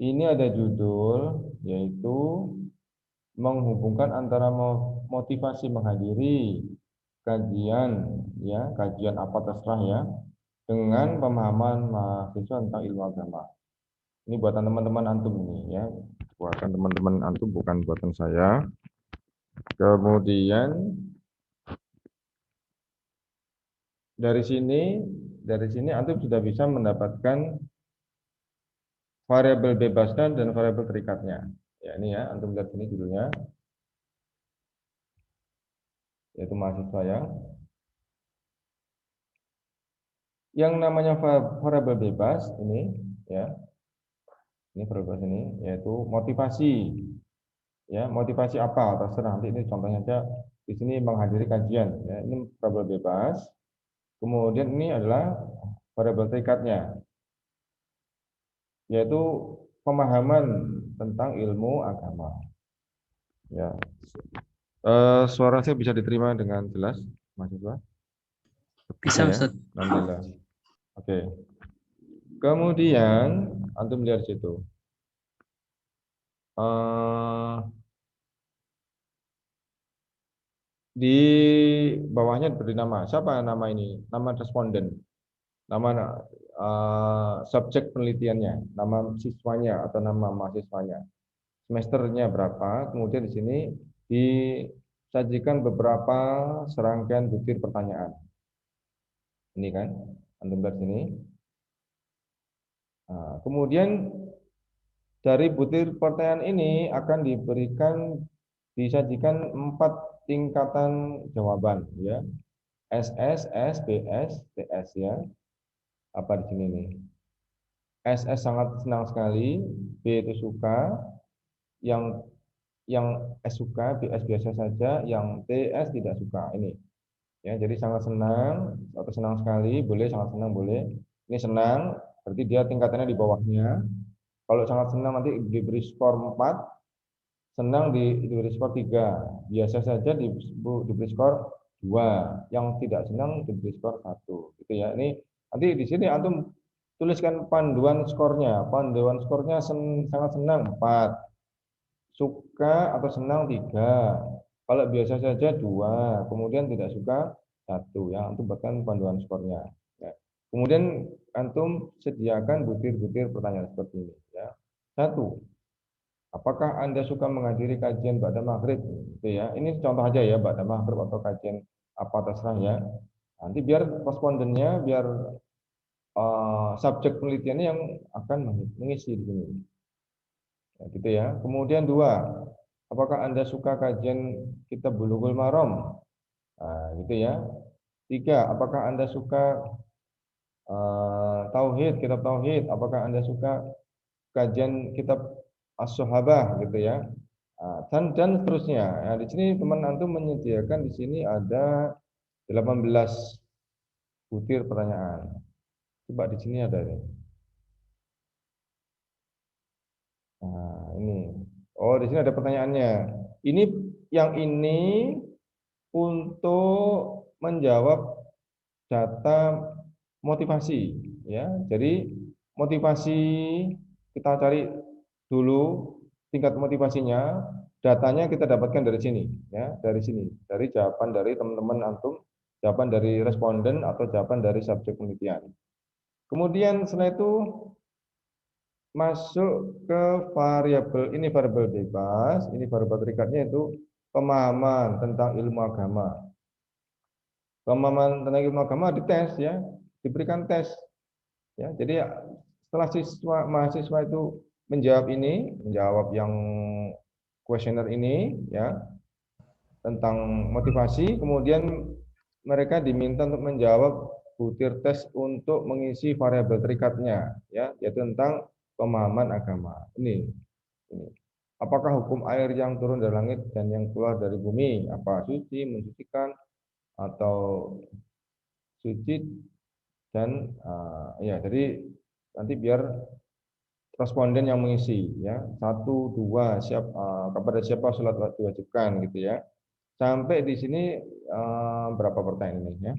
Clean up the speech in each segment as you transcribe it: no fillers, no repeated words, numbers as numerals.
Ini ada judul yaitu menghubungkan antara motivasi menghadiri kajian, ya kajian apa terserah ya, dengan pemahaman mahasiswa tentang ilmu agama. Ini buatan teman-teman antum ini ya, buatan teman-teman antum bukan buatan saya. Kemudian dari sini antum sudah bisa mendapatkan variabel bebasnya dan variabel terikatnya. Ya ini ya, antum lihat sini judulnya, yaitu mahasiswa ya. Yang namanya variabel bebas ini ya, ini variabel bebas ini yaitu motivasi. Ya, motivasi apa? Terserah nanti ini contohnya aja di sini menghadiri kajian ya. Ini variabel bebas. Kemudian ini adalah variabel terikatnya, yaitu pemahaman tentang ilmu agama. Ya, suara saya bisa diterima dengan jelas, mahasiswa? Bisa Bisa, ya, Ustaz. alhamdulillah. Oke. Kemudian antum lihat situ. Eh, di bawahnya beri nama. Siapa nama ini? Nama responden. Nama subjek penelitiannya, nama siswanya atau nama mahasiswanya. Semesternya berapa? Kemudian di sini disajikan beberapa serangkaian butir pertanyaan. Ini kan, antum lihat sini. Nah, kemudian dari butir pertanyaan ini akan disajikan 4 tingkatan jawaban ya. SS, S, BS, TS ya. Apa di sini nih? SS sangat senang sekali, B itu suka, yang S suka, BS biasa saja, yang TS tidak suka. Ini ya, jadi sangat senang atau senang sekali, boleh sangat senang boleh. Ini senang, berarti dia tingkatannya di bawahnya. Kalau sangat senang nanti diberi skor 4, senang diberi skor 3, biasa saja diberi skor 2, yang tidak senang diberi skor 1. Gitu ya. Ini nanti di sini antum tuliskan panduan skornya. Panduan skornya sangat senang 4, suka atau senang 3, kalau biasa saja 2, kemudian tidak suka 1. Yang antum buatkan panduan skornya. Ya. Kemudian antum sediakan butir-butir pertanyaan seperti ini. Ya. 1. Apakah Anda suka menghadiri kajian Ba'da Maghrib? Gitu ya. Ini contoh aja ya, Ba'da Maghrib atau kajian apa terserah ya. Nanti biar respondennya, biar subjek penelitiannya yang akan mengisi di sini. Ya, gitu ya. Kemudian 2, apakah Anda suka kajian kitab Bulughul Maram? Nah, gitu ya. 3, apakah Anda suka tauhid, kitab tauhid? Apakah Anda suka kajian kitab As-Sahabah gitu ya? Dan seterusnya. Nah, di sini teman antum menyediakan di sini ada 18 butir pertanyaan. Coba di sini ada ini. Nah, ini. Oh, di sini ada pertanyaannya. Ini yang ini untuk menjawab data motivasi ya. Jadi motivasi kita cari dulu tingkat motivasinya, datanya kita dapatkan dari sini ya, dari sini, dari jawaban dari teman-teman antum, jawaban dari responden atau jawaban dari subjek penelitian. Kemudian setelah itu masuk ke variabel, ini variabel bebas, ini variabel terikatnya itu pemahaman tentang ilmu agama. Pemahaman tentang ilmu agama dites ya, diberikan tes ya. Jadi setelah mahasiswa itu menjawab yang kuesioner ini ya tentang motivasi, kemudian mereka diminta untuk menjawab butir tes untuk mengisi variabel terikatnya ya, yaitu tentang pemahaman agama. Ini. Apakah hukum air yang turun dari langit dan yang keluar dari bumi apa suci, mensucikan atau suci dan ya jadi nanti biar responden yang mengisi ya 1, 2 kepada siapa sholat diwajibkan gitu ya sampai di sini berapa pertanyaan ini ya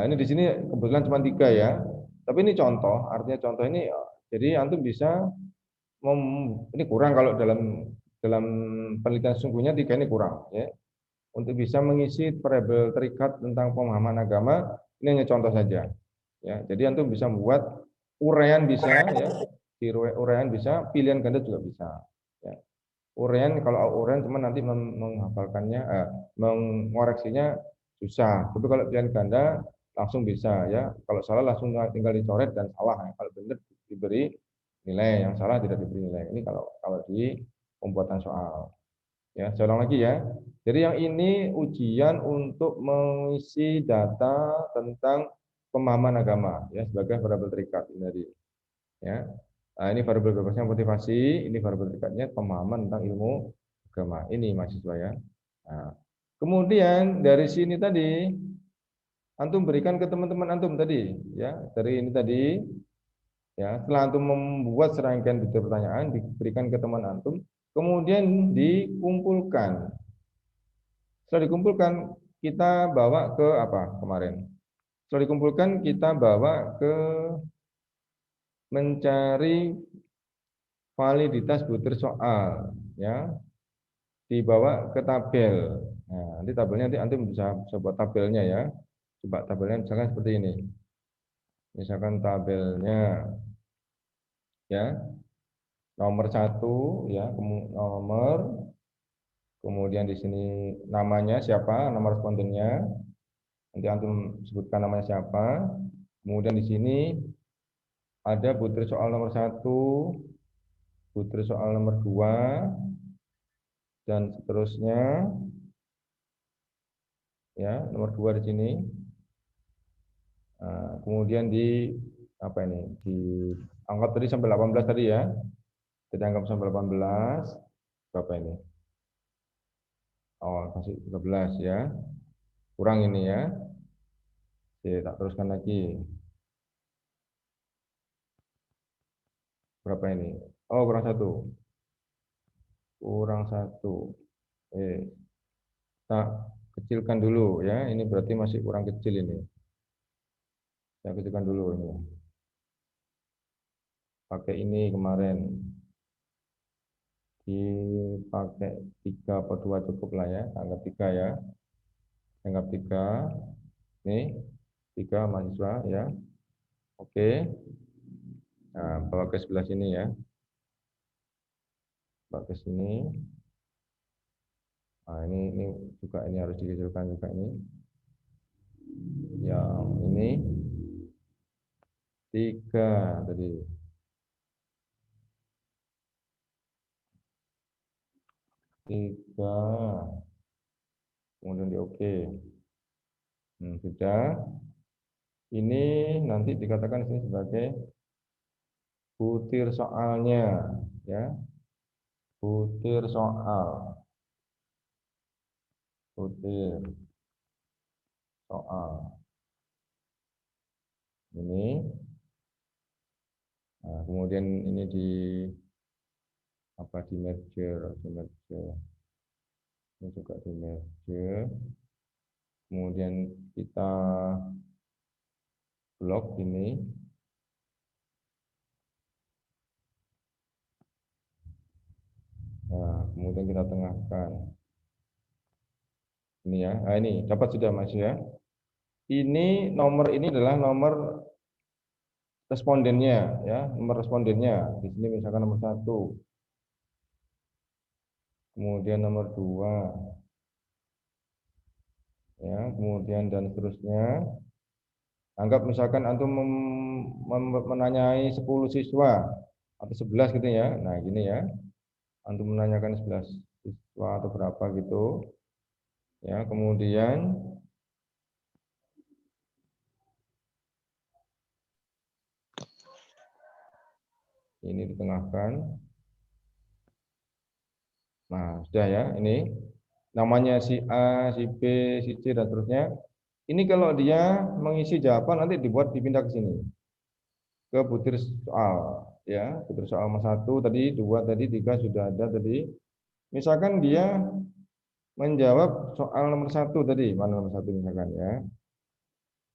ini di sini kebetulan cuma 3 ya tapi ini contoh artinya contoh ini jadi antum bisa ini kurang kalau dalam penelitian sungguhnya 3 ini kurang ya. Untuk bisa mengisi variabel terikat tentang pemahaman agama, ini hanya contoh saja. Ya, jadi antum bisa membuat uraian bisa ya, di uraian bisa, pilihan ganda juga bisa. Ya. Uraian kalau uraian cuma nanti menghafalkannya, mengoreksinya susah. Tapi kalau pilihan ganda langsung bisa ya. Kalau salah langsung tinggal dicoret dan salah. Ya. Kalau benar diberi nilai, yang salah tidak diberi nilai. Ini kalau di pembuatan soal. Ya, saya ulang lagi ya. Jadi yang ini ujian untuk mengisi data tentang pemahaman agama ya sebagai variabel terikat ini tadi. Ya. Nah, ini variabel bebasnya motivasi, ini variabel terikatnya pemahaman tentang ilmu agama. Ini mahasiswa ya. Nah, kemudian dari sini tadi antum berikan ke teman-teman antum tadi ya. Dari ini tadi ya, setelah antum membuat serangkaian detail pertanyaan diberikan ke teman antum, kemudian dikumpulkan. Setelah dikumpulkan, kita bawa ke apa kemarin? Setelah dikumpulkan, kita bawa ke mencari validitas butir soal, ya, dibawa ke tabel. Nah, nanti tabelnya nanti antum bisa buat tabelnya ya. Coba tabelnya misalkan seperti ini. Misalkan tabelnya ya nomor 1 ya, nomor, kemudian di sini namanya siapa, nama respondennya. Nanti antum sebutkan namanya siapa. Kemudian di sini ada butir soal nomor 1, butir soal nomor 2, dan seterusnya. Ya, nomor 2 di sini. Nah, kemudian di apa ini? Di anggap tadi sampai 18 tadi ya. Jadi anggap sampai 18. Berapa ini? Oh, kasih 13 ya. Kurang ini ya. Oke, tak teruskan lagi. Berapa ini? Oh, kurang 1. Kurang 1. Tak kecilkan dulu ya. Ini berarti masih kurang kecil ini. Saya kecilkan dulu ini. Pakai ini kemarin. Dipakai 3 atau 2 cukup lah ya. Anggap 3 ya. Anggap 3. Nih, 3 mahasiswa ya. Oke. Nah, bawa ke sebelah sini ya. Bawa ke sini. Nah, ini juga ini harus dikecilkan juga ini. Yang ini 3 tadi. 3. Kemudian di oke. Sudah. Ini nanti dikatakan di sini sebagai butir soalnya ya. Butir soal. Butir soal. Ini. Nah, kemudian ini di apa di merger. Ini juga di merger. Kemudian kita blok ini. Nah, kemudian kita tengahkan. Ini ya. Nah, ini dapat sudah Mas ya. Ini nomor ini adalah nomor respondennya ya, nomor respondennya. Di sini misalkan nomor 1. Kemudian nomor 2 ya, kemudian dan seterusnya. Anggap misalkan antum menanyai 10 siswa atau 11 gitu ya. Nah, gini ya. Antum menanyakan 11 siswa atau berapa gitu. Ya, kemudian ini ditengahkan. Nah, sudah ya, ini namanya si A, si B, si C dan seterusnya. Ini kalau dia mengisi jawaban nanti dibuat dipindah ke sini. Ke butir soal ya, butir soal nomor 1 tadi, 2 tadi, 3 sudah ada tadi. Misalkan dia menjawab soal nomor 1 tadi, mana nomor 1 misalkan ya.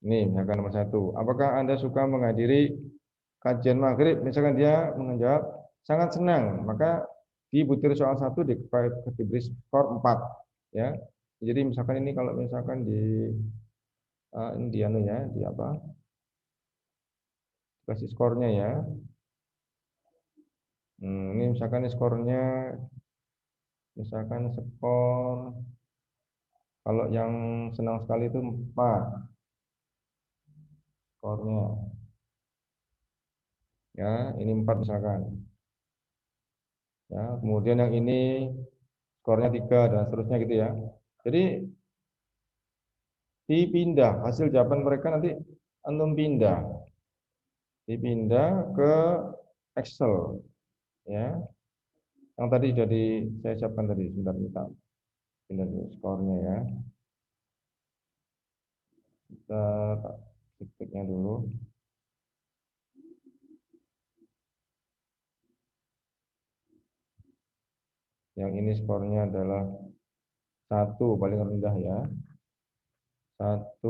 Ini misalkan nomor 1. Apakah Anda suka menghadiri kajian maghrib? Misalkan dia menjawab sangat senang, maka di butir soal 1 diberi skor 4 ya. Jadi misalkan ini kalau misalkan ini di anu ya, di apa? Kasih skornya ya. Ini misalkan skornya misalkan skor kalau yang senang sekali itu 4 skornya. Ya, ini 4 misalkan. Ya, kemudian yang ini skornya 3 dan seterusnya gitu ya. Jadi dipindah hasil jawaban mereka nanti antum dipindah ke Excel ya. Yang tadi sudah saya siapkan tadi, sebentar kita pindah dulu skornya ya. Kita tiknya dulu. Yang ini skornya adalah 1 paling rendah ya. 1,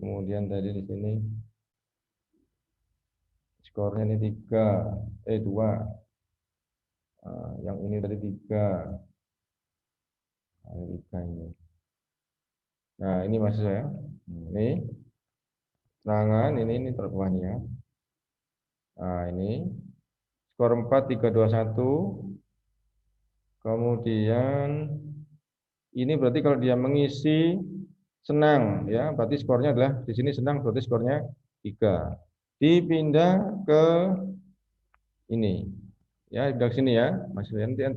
kemudian tadi di sini skornya ini 2. Nah, yang ini tadi 3. Nah, 3 ini. Nah, ini maksud saya. Ini serangan ini terbawahnya ya. Nah, ini skor 4, 3, 2, 1. Kemudian ini berarti kalau dia mengisi senang ya, berarti skornya adalah di sini senang, berarti skornya 3. Dipindah ke ini. Ya, dari sini ya. Mas nanti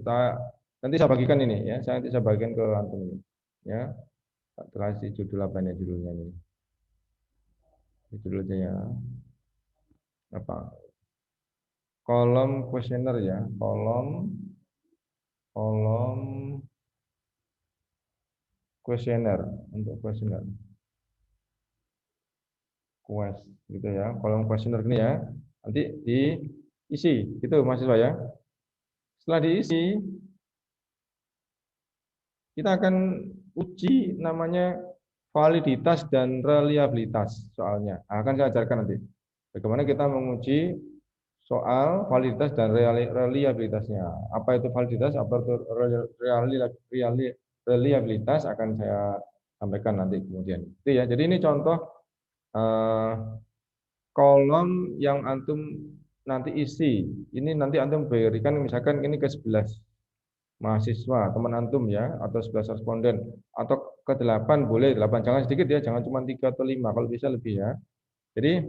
saya bagikan ini ya. Nanti saya bagikan ke antum ini. Ya. Kasih judul apa ini judulnya ini? Judulnya ya. Apa? Kolom kuesioner ya. Kolom kuesioner untuk kuesioner. Kues gitu ya. Kolom kuesioner ini ya. Nanti diisi gitu mahasiswa ya. Setelah diisi kita akan uji namanya validitas dan reliabilitas soalnya. Akan saya ajarkan nanti. Bagaimana kita menguji soal validitas dan reliabilitasnya. Apa itu validitas, apa itu reliabilitas akan saya sampaikan nanti kemudian. Itu ya. Jadi ini contoh kolom yang antum nanti isi. Ini nanti antum berikan misalkan ini ke 11 mahasiswa, teman antum ya, atau 11 responden, atau ke 8 boleh, 8 jangan sedikit ya, jangan cuma 3 atau 5, kalau bisa lebih ya. Jadi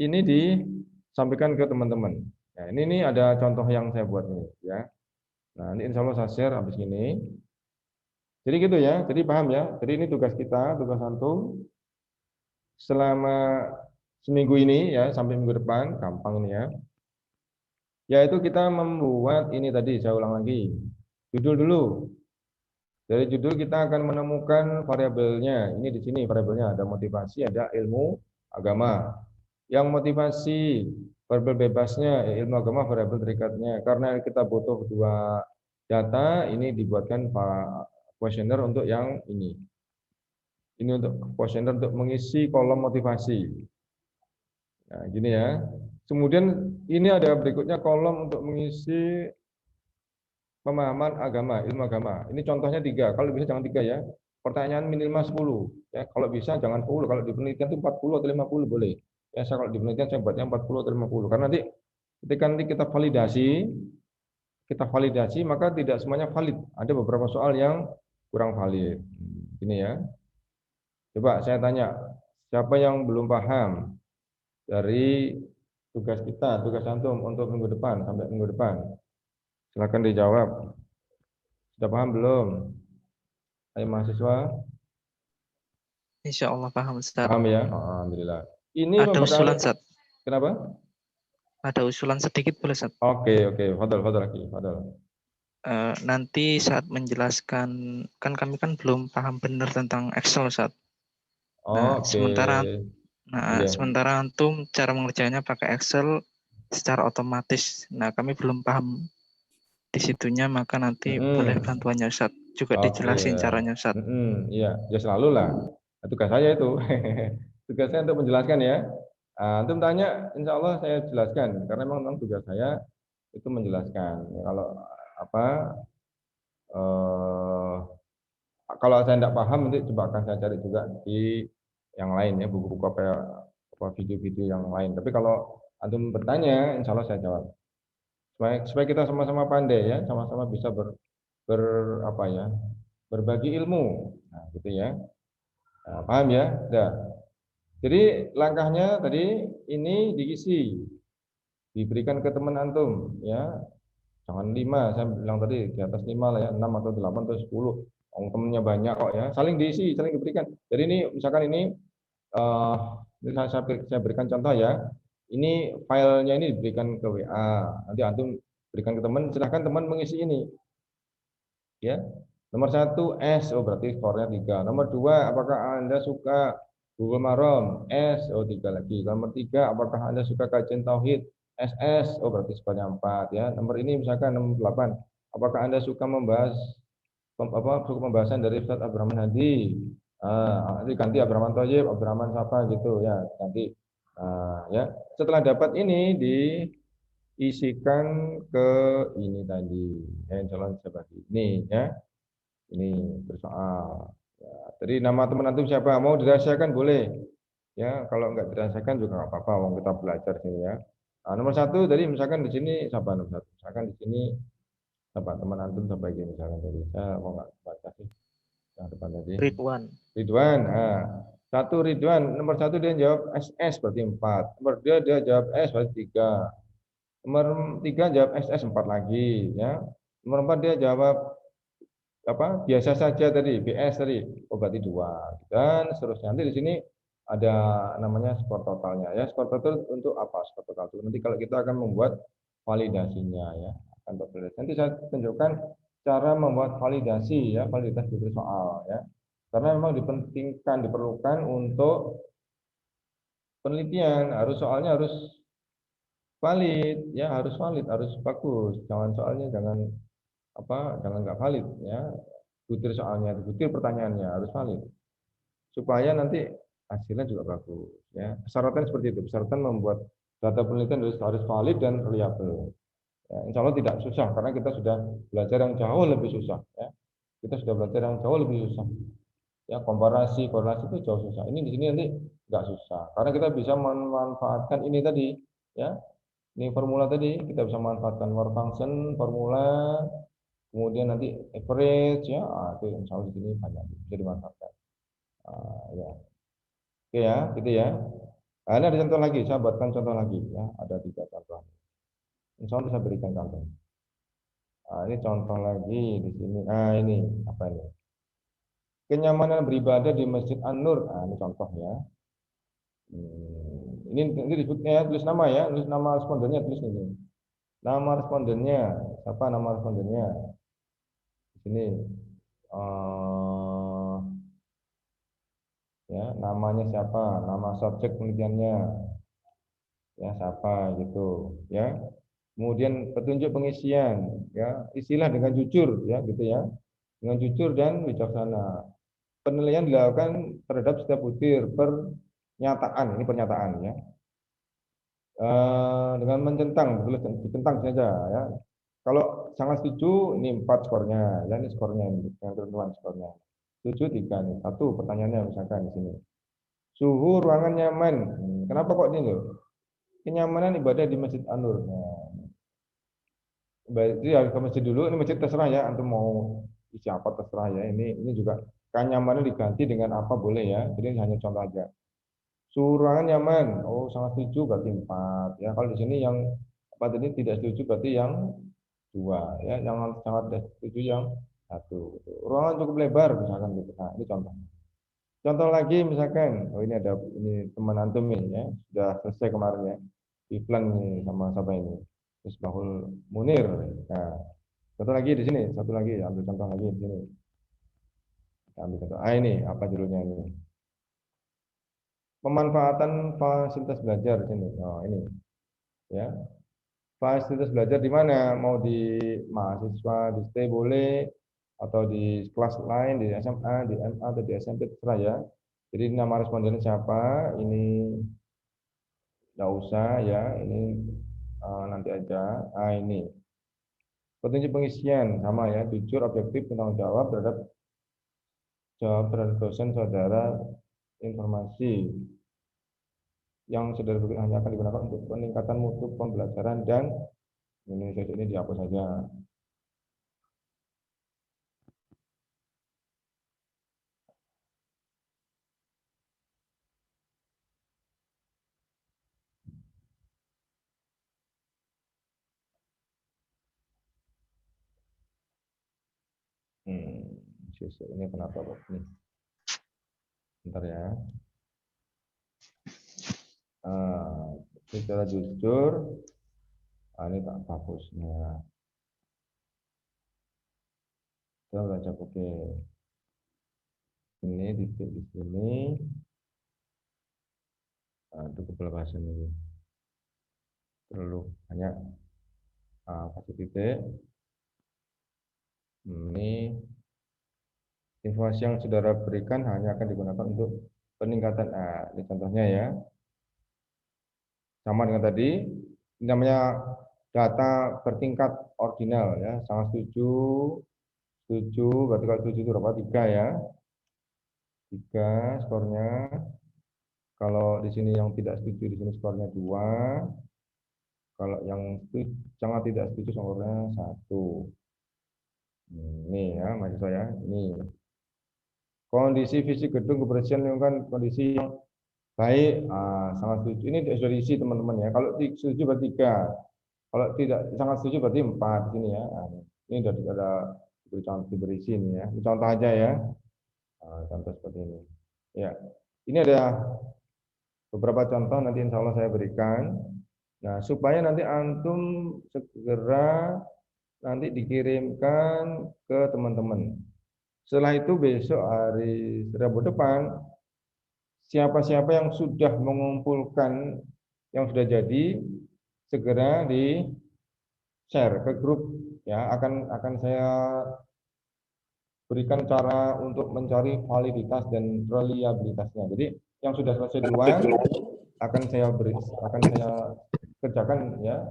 ini disampaikan ke teman-teman. Nah, ini ada contoh yang saya buat nih ya. Nah, ini insya Allah saya share habis ini. Jadi gitu ya, jadi paham ya. Jadi ini tugas kita, tugas antum selama seminggu ini ya, sampai minggu depan, gampang ini ya. Yaitu kita membuat ini tadi, saya ulang lagi. Judul dulu. Dari judul kita akan menemukan variabelnya. Ini di sini variabelnya ada motivasi, ada ilmu agama. Yang motivasi variabel bebasnya ilmu agama variabel terikatnya. Karena kita butuh 2 data, ini dibuatkan kuesioner untuk yang ini. Ini untuk kuesioner untuk mengisi kolom motivasi. Nah, gini ya. Kemudian ini ada berikutnya kolom untuk mengisi pemahaman agama, ilmu agama. Ini contohnya 3. Kalau bisa jangan 3 ya. Pertanyaan minimal 10. Ya, kalau bisa jangan 10. Kalau di penelitian itu 40 atau 50 boleh. Ya, saya kalau di penelitian saya buatnya 40 atau 50. Karena nanti ketika nanti kita validasi maka tidak semuanya valid. Ada beberapa soal yang kurang valid. Ini ya. Coba saya tanya, siapa yang belum paham dari tugas kita, tugas antum untuk minggu depan sampai minggu depan? Silakan dijawab. Sudah paham belum? Ayo mahasiswa. Insya Allah paham, Ustaz. Paham ya? Oh, alhamdulillah. Ini ada usulan, Ustaz. Kenapa? Ada usulan sedikit boleh, Ustaz? Oke. Fadal lagi. Nanti saat menjelaskan, kan kami kan belum paham benar tentang Excel, Ustaz. Nah, sementara antum cara mengerjakannya pakai Excel secara otomatis. Nah, kami belum paham di situnya, maka nanti boleh bantuannya, Ustaz. Juga dijelasin caranya, Ustaz. Iya, ya selalu lah. Tugas saya itu. Tugas saya untuk menjelaskan ya. Antum tanya, insya Allah saya jelaskan. Karena memang tugas saya itu menjelaskan. Ya, kalau apa eh, kalau saya tidak paham nanti coba akan saya cari juga di yang lain ya buku-buku apa video-video yang lain. Tapi kalau antum bertanya, insya Allah saya jawab. Supaya kita sama-sama pandai ya, sama-sama bisa ber apa ya berbagi ilmu. Nah, gitu ya. Nah, paham ya? Dah. Jadi langkahnya tadi ini diisi, diberikan ke teman antum ya. Jangan 5, saya bilang tadi di atas 5 lah ya, 6 atau 8 atau 10. Orang temennya banyak kok ya, saling diisi, saling diberikan. Jadi ini misalkan eh ini saya berikan contoh ya. Ini filenya ini diberikan ke WA. Nanti antum berikan ke teman, silahkan teman mengisi ini ya. Nomor satu S, oh berarti skornya 3. Nomor 2, apakah Anda suka Google Marom? S, oh 3 lagi. Nomor 3, apakah Anda suka kajian Tauhid? SS, oh berarti skornya 4 ya. Nomor ini misalkan nomor 8, apakah Anda suka membahas suka pembahasan dari Ustaz Abdurrahman Hadi? Nanti ganti Abdurrahman Thayyib, Abdurrahman siapa gitu ya, nanti ya. Setelah dapat ini diisikan ke ini tadi. Ya, insya Allah saya bagi. Ini ya. Ini bersoal. Ya, jadi nama teman antum siapa? Mau dirahasiakan boleh. Ya, kalau nggak dirahasiakan juga nggak apa-apa. Wong kita belajar sini ya. Nomor satu tadi misalkan di sini siapa nomor satu? Misalkan di sini siapa teman antum siapa ini misalkan tadi. Saya mau nggak baca sih yang depan tadi. Ridwan. Ridwan. Satu Ridwan. Nomor satu dia jawab SS berarti 4. Nomor dia jawab S berarti 3. Nomor 3 jawab SS 4 lagi ya. Nomor 4 dia jawab apa biasa saja tadi BS tadi berarti 2 dan seterusnya. Nanti di sini ada namanya skor totalnya ya. Skor total untuk apa skor total itu nanti kalau kita akan membuat validasinya ya, akan validasi. Nanti saya tunjukkan cara membuat validasi ya, validitas dari soal ya, karena memang dipentingkan diperlukan untuk penelitian. Harus soalnya harus valid ya, harus valid, harus bagus, jangan soalnya jangan jangan nggak valid ya. Butir soalnya, butir pertanyaannya harus valid supaya nanti hasilnya juga bagus ya. Persyaratan seperti itu, persyaratan membuat data penelitian harus valid dan reliable ya. Insya Allah tidak susah karena kita sudah belajar yang jauh lebih susah ya. Kita sudah belajar yang jauh lebih susah ya, komparasi korelasi itu jauh susah. Ini di sini nanti nggak susah karena kita bisa memanfaatkan ini tadi ya. Ini formula tadi kita bisa manfaatkan war function formula, kemudian nanti average ya, itu insya Allah di sini banyak bisa dimanfaatkan. Ya, oke ya, gitu ya. Ini ada contoh lagi, saya buatkan contoh lagi ya, ada 3 contoh. Insya Allah saya berikan contoh. Ini contoh lagi di sini. Ini apa ini? Kenyamanan beribadah di Masjid An-Nur. Ini contohnya. Ini disebutnya tulis nama ya, tulis nama respondennya, tulis ini. Nama respondennya, siapa nama respondennya? Di sini. Ya, namanya siapa? Nama subjek penelitiannya. Ya, siapa gitu, ya. Kemudian petunjuk pengisian, ya. Isilah dengan jujur, ya, gitu ya. Dengan jujur dan bijaksana. Penilaian dilakukan terhadap setiap butir pernyataan, ini pernyataan ya. Dengan mencentang, tulis dicentang saja ya. Kalau sangat setuju, ini 4 skornya, ya ini skornya, ini yang ketentuan skornya. Setuju 3 nih. Satu pertanyaannya misalkan di sini. Suhu ruangan nyaman. Kenapa kok ini loh? Kenyamanan ibadah di Masjid An-Nur. Berarti harus ke masjid dulu. Ini masjid terserah ya. Antum mau isi apa terserah ya. Ini juga kenyamanan diganti dengan apa boleh ya. Jadi ini hanya contoh aja. Suhu ruangan nyaman. Oh, sangat setuju berarti 4 ya. Kalau di sini yang apa tadi tidak setuju berarti yang 2 ya. Yang sangat tidak setuju yang 1. Ruangan cukup lebar misalkan gitu. Nah, ini contoh. Contoh lagi misalkan, oh ini ada ini teman antum ini ya, sudah selesai kemarin ya, iklan nih sama siapa ini, Misbahul Munir. Nah, satu lagi di sini, satu lagi, ambil contoh lagi di sini. Ambil contoh. Ini apa judulnya ini? Pemanfaatan fasilitas belajar di sini. Oh ini, ya. Fasilitas belajar di mana? Mau di mahasiswa, di stay boleh, atau di kelas lain, di SMA, di MA, atau di SMP, terserah ya. Jadi nama respondennya siapa? Ini nggak usah ya. Ini nanti aja. Ini petunjuk pengisian sama ya, jujur, objektif, bertanggung jawab terhadap dosen, saudara, informasi yang saudara berikan hanya akan digunakan untuk peningkatan mutu pembelajaran dan ini dihapus saja. Ini kenapa kok ini? Bentar ya. Secara jujur, ini tak hapusnya. Kita baca oke. Ini titik di sini. Itu kebelabasan ini. Terlalu banyak. Kasih titik. Ini informasi yang saudara berikan hanya akan digunakan untuk peningkatan. Ini contohnya ya. Sama dengan tadi, ini namanya data bertingkat ordinal ya. Sangat setuju, berarti kalau setuju itu berapa? 3 ya. 3 skornya. Kalau di sini yang tidak setuju, di sini skornya 2. Kalau yang sangat tidak setuju skornya 1. Ini ya, mahasiswa ya. Ini kondisi fisik gedung, kebersihan lingkungan, kondisi yang baik, sangat setuju. Ini sudah diisi teman-teman ya. Kalau setuju berarti 3. Kalau tidak sangat setuju berarti 4 di sini ya. Ini sudah ada diberi isi ini ya. Ini contoh aja ya. Contoh seperti ini. Ya. Ini ada beberapa contoh nanti insya Allah saya berikan. Nah, supaya nanti antum segera nanti dikirimkan ke teman-teman. Setelah itu besok hari Rabu depan, siapa-siapa yang sudah mengumpulkan yang sudah jadi, segera di share ke grup ya. Akan saya berikan cara untuk mencari validitas dan reliabilitasnya. Jadi yang sudah selesai duluan akan saya kerjakan ya,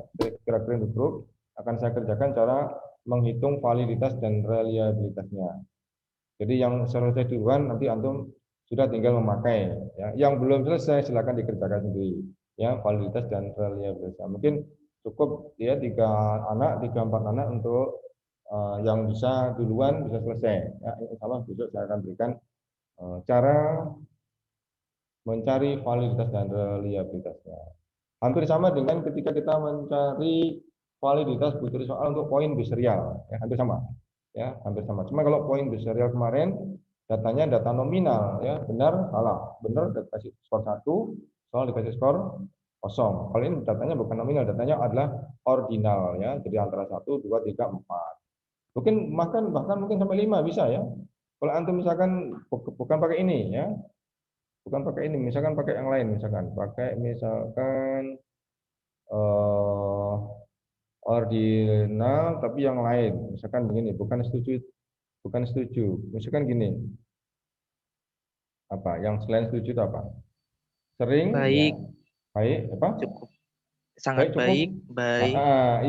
kira-kira di grup akan saya kerjakan cara menghitung validitas dan reliabilitasnya. Jadi yang selesai duluan nanti antum sudah tinggal memakai ya. Yang belum selesai silakan dikerjakan sendiri ya, validitas dan reliabilitasnya. Mungkin cukup ya 3 4 anak untuk yang bisa duluan bisa selesai ya. Insya Allah besok saya akan berikan cara mencari validitas dan reliabilitasnya. Hampir sama dengan ketika kita mencari validitas butir soal untuk poin biserial, ya, hampir sama. Ya, hampir sama. Cuma kalau poin biserial kemarin datanya data nominal, ya, benar, salah. Benar dikasih skor 1, soal dikasih skor 0. Kalau ini datanya bukan nominal, datanya adalah ordinal, ya. Jadi antara 1, 2, 3, 4. Mungkin bahkan mungkin sampai 5 bisa ya. Kalau antum misalkan bukan pakai ini ya, bukan pakai ini, misalkan pakai yang lain, misalkan ordinal tapi yang lain, misalkan begini, bukan setuju, misalkan gini, apa yang selain setuju itu apa? Sering, baik, ya, baik, apa? cukup, sangat Cukup. baik, baik,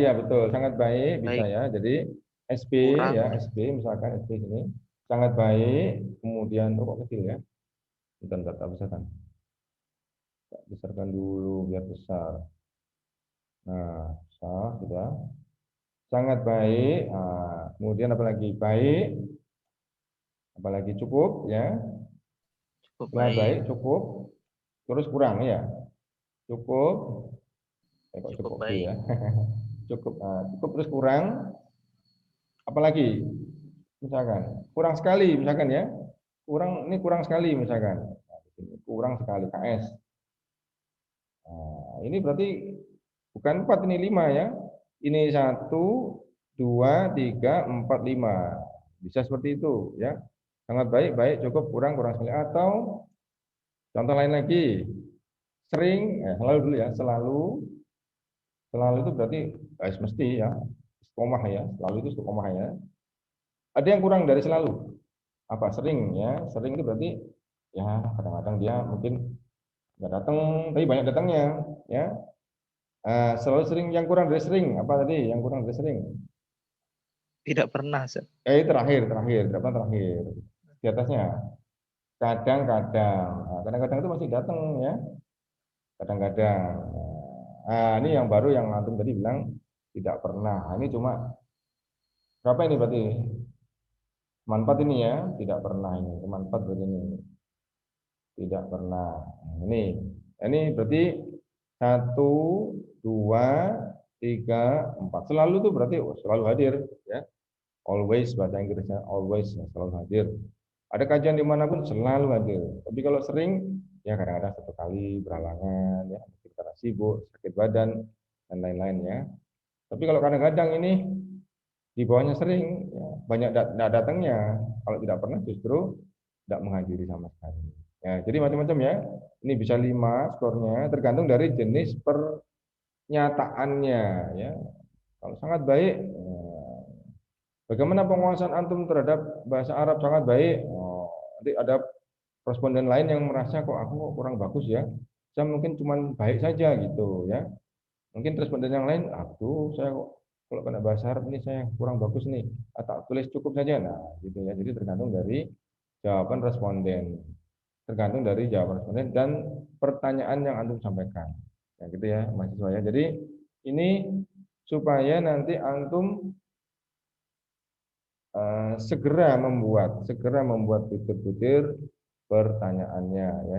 Iya betul, sangat baik bisa baik, ya. Jadi SP kurang, ya, SP misalkan SP ini sangat baik, kemudian kok kecil ya, bentar, tak besarkan. Tak besarkan dulu biar besar. Nah, sudah. Sangat baik. Kemudian apalagi baik, apalagi cukup ya. cukup Sangat baik, baik, cukup. Terus kurang ya. Cukup. Kok cukup cukup dulu baik, ya. Cukup. Cukup terus kurang. Apalagi misalkan kurang sekali misalkan ya. Kurang sekali misalkan. Kurang sekali KS. Ini berarti bukan 4 ini 5 ya. Ini 1, 2, 3, 4, 5. Bisa seperti itu ya. Sangat baik, baik, cukup, kurang sekali. Atau contoh lain lagi. Sering, selalu dulu ya, selalu itu berarti mesti ya, istiqomah ya, selalu itu istiqomah ya. Ada yang kurang dari selalu. Apa sering ya? Sering itu berarti ya kadang-kadang dia mungkin nggak datang, tapi banyak datangnya ya. Selalu sering, yang kurang dari sering. Apa tadi? Yang kurang dari sering. Tidak pernah, Ustaz. Terakhir. Berapa terakhir? Di atasnya. Kadang-kadang. Nah, kadang-kadang itu masih datang ya. Kadang-kadang. Ini yang baru yang antum tadi bilang tidak pernah. Ini cuma berapa ini berarti? Manfaat ini ya, tidak pernah ini. Manfaat berarti ini. Tidak pernah. Ini berarti satu, dua, tiga, empat. Selalu tuh berarti selalu hadir ya. Always bahasa Inggrisnya always ya, selalu hadir. Ada kajian dimanapun selalu hadir. Tapi kalau sering ya kadang-kadang satu kali berhalangan ya, mungkin karena sibuk, sakit badan dan lain-lain ya. Tapi kalau kadang-kadang ini di bawahnya sering ya, banyak datangnya. Kalau tidak pernah justru tidak menghadiri sama sekali. Ya, jadi macam-macam ya. Ini bisa 5 skornya tergantung dari jenis pernyataannya ya. Kalau sangat baik, bagaimana penguasaan antum terhadap bahasa Arab sangat baik. Oh, nanti ada responden lain yang merasa kok aku kok kurang bagus ya. Saya mungkin cuma baik saja gitu ya. Mungkin responden yang lain, aku saya kok kalau kena bahasa Arab ini saya kurang bagus nih. Atau tulis cukup saja. Nah, gitu ya. Jadi tergantung dari jawaban responden. Tergantung dari jawaban responden dan pertanyaan yang antum sampaikan. Ya gitu ya, mahasiswa ya. Jadi ini supaya nanti antum segera membuat butir-butir pertanyaannya ya.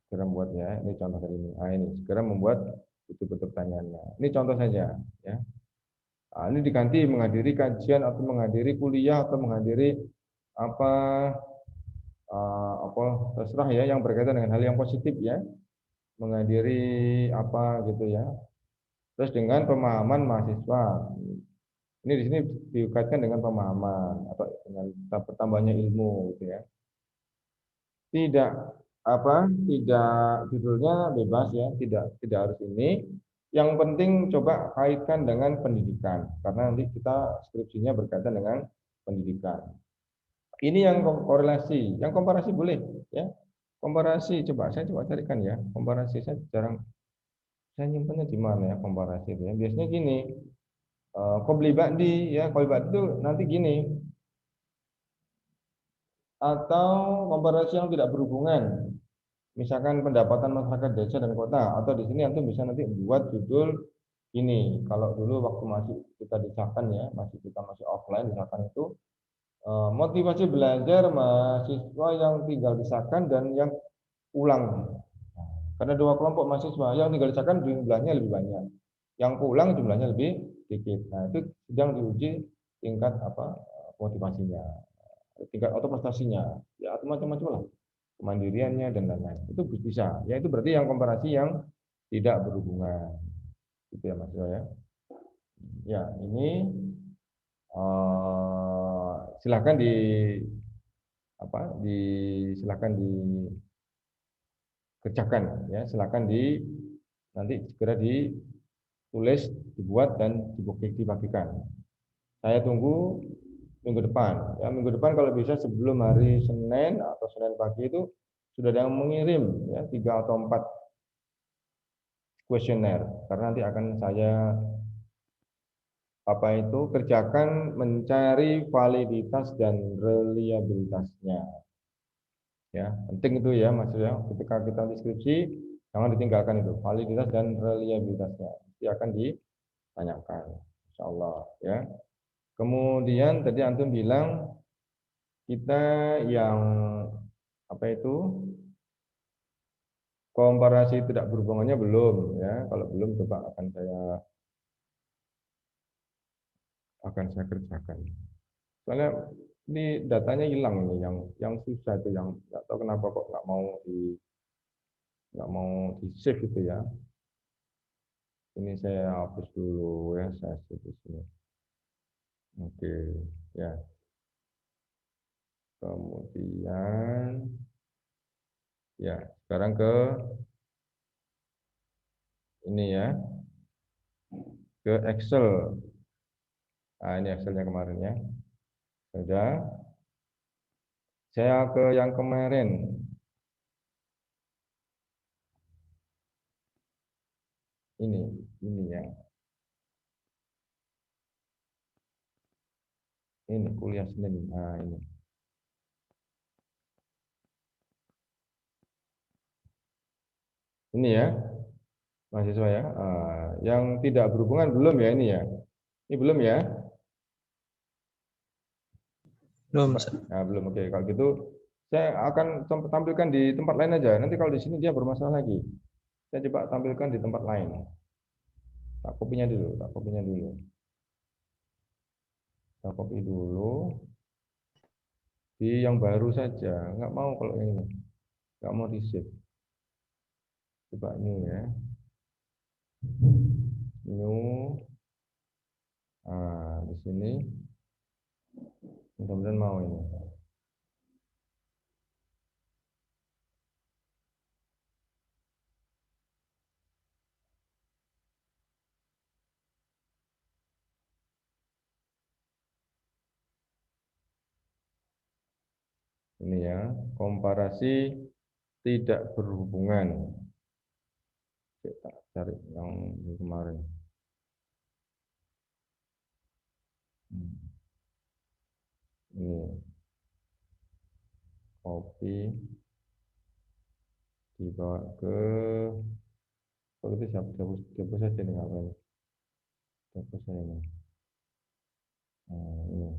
Segera membuat ya. Ini contoh dari ini. Ini segera membuat butir-butir pertanyaannya. Ini contoh saja ya. Ini diganti menghadiri kajian atau menghadiri kuliah atau menghadiri apa apa terserah ya yang berkaitan dengan hal yang positif ya, menghadiri apa gitu ya. Terus dengan pemahaman mahasiswa. Ini di sini dikaitkan dengan pemahaman atau dengan bertambahnya ilmu gitu ya. Tidak tidak judulnya bebas ya, tidak harus ini. Yang penting coba kaitkan dengan pendidikan karena nanti kita skripsinya berkaitan dengan pendidikan. Ini yang korelasi, yang komparasi boleh ya. Komparasi saya coba carikan ya. Komparasi saya jarang saya nyimpannya di mana ya komparasi itu ya. Biasanya gini, Qobli Ba'di ya, Qobli Ba'di itu nanti gini, atau komparasi yang tidak berhubungan. Misalkan pendapatan masyarakat desa dan kota, atau di sini antum bisa nanti buat judul ini. Kalau dulu waktu masih kita disahkan ya, kita masih offline disahkan itu motivasi belajar mahasiswa yang tinggal disahkan dan yang pulang. Karena dua kelompok mahasiswa yang tinggal disahkan jumlahnya lebih banyak, yang pulang jumlahnya lebih sedikit. Nah itu sedang diuji tingkat motivasinya, tingkat atau prestasinya, ya atau macam-macam lah, kemandiriannya dan lain-lain. Itu bisa. Ya itu berarti yang komparasi yang tidak berhubungan. Gitu ya Mas ya. Ya, ini silakan silakan dikerjakan ya, silakan nanti segera ditulis, dibuat dan dibagikan. Saya tunggu minggu depan. Ya, minggu depan kalau bisa sebelum hari Senin atau Senin pagi itu sudah ada yang mengirim ya 3 atau 4 kuesioner karena nanti akan saya kerjakan mencari validitas dan reliabilitasnya. Ya, penting itu ya Mas ya. Ketika kita deskripsi jangan ditinggalkan itu, validitas dan reliabilitasnya. Nanti akan ditanyakan insyaallah ya. Kemudian tadi antum bilang kita yang komparasi tidak berhubungannya belum ya. Kalau belum coba akan saya kerjakan. Soalnya ini datanya hilang ini yang susah itu yang nggak tahu kenapa kok nggak mau di save itu ya. Ini saya hapus dulu ya, saya save di sini. Oke, ya. Kemudian ya, sekarang ke ini ya, ke Excel. Nah, ini Excelnya kemarin ya. Sudah. Saya ke yang kemarin. Ini. ini ya. Ini kuliah Senin. Nah, ini. Ini ya, mahasiswa ya. Yang tidak berhubungan belum ya ini ya. Ini belum ya? Belum, Coba. Nah, belum. Oke, kalau gitu saya akan tampilkan di tempat lain aja. Nanti kalau di sini dia bermasalah lagi. Saya coba tampilkan di tempat lain. Tak kopinya dulu, tak kopinya dulu. Tak copy dulu di yang baru saja. Nggak mau kalau ini. Nggak mau di save. Coba new ya. New. Di sini mudah-mudahan mau ini. Ini ya, komparasi tidak berhubungan. Kita cari yang kemarin. Ini copy dibawa ke kalau itu dihapus saja nih ngapain? Dihapus saya ini. Ini.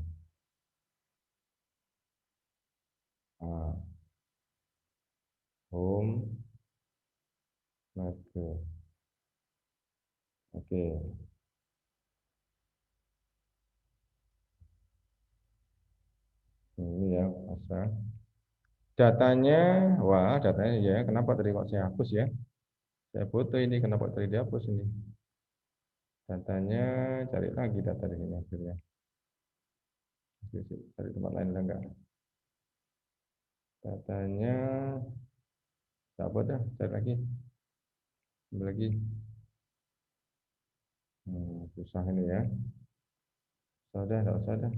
Home Mage. Oke. Ini ya, masa. Datanya, wah datanya ya, kenapa tadi kok saya hapus ya? Saya foto ini, kenapa tadi dihapus ini? Datanya, cari lagi data di sini akhirnya. Cari tempat lain lah enggak? Datanya, apa dah, cari lagi. Ambil lagi. Susah ini ya. Sudah, enggak usah dah.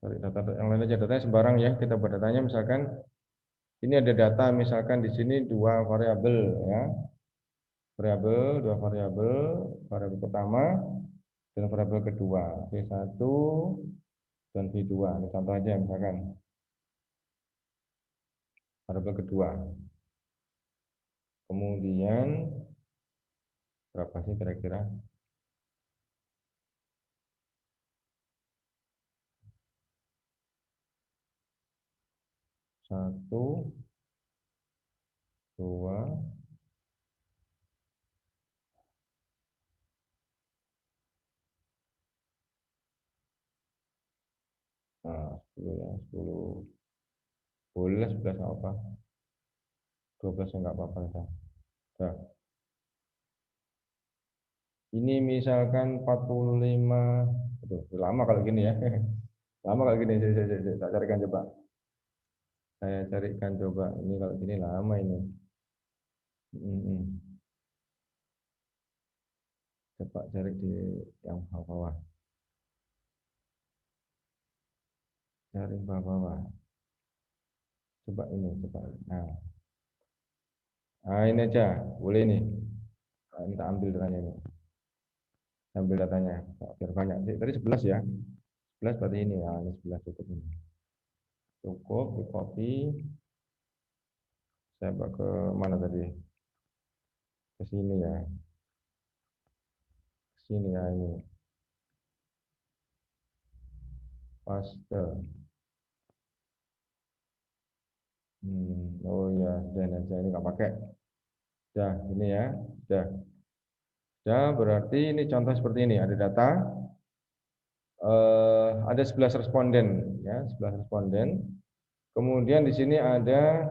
Cari data yang lain aja, datanya sembarang ya. Kita buat datanya misalkan, ini ada data misalkan di sini dua variabel ya. Dua variabel, variabel pertama dan variabel kedua, V1 dan V2. Ini contoh aja misalkan variabel kedua. Kemudian berapa sih kira-kira? Satu, dua, nah 10 ya, 10. Boleh 11 apa? 12 enggak apa-apa. Nah, ini misalkan 45. Aduh, lama kalau gini ya. Lama kalau gini, saya carikan coba. Saya carikan coba. Ini kalau gini lama ini. Coba cari di yang bawah. Cari bawah. Coba ini, coba. Nah ini aja, boleh ini. Nah, ini kita ambil datanya ini. Ambil datanya, biar banyak. Tadi 11 ya. 11 berarti ini ya, ini 11 cukup ini. Cukup, di copy. Saya bawa ke mana tadi? Ke sini ya. Ke sini ya ini. Paste. Oh ya, dan aja ini nggak pakai. Dah, ini ya. Dah. Dah, berarti ini contoh seperti ini. Ada data. Ada 11 responden ya, 11 responden. Kemudian di sini ada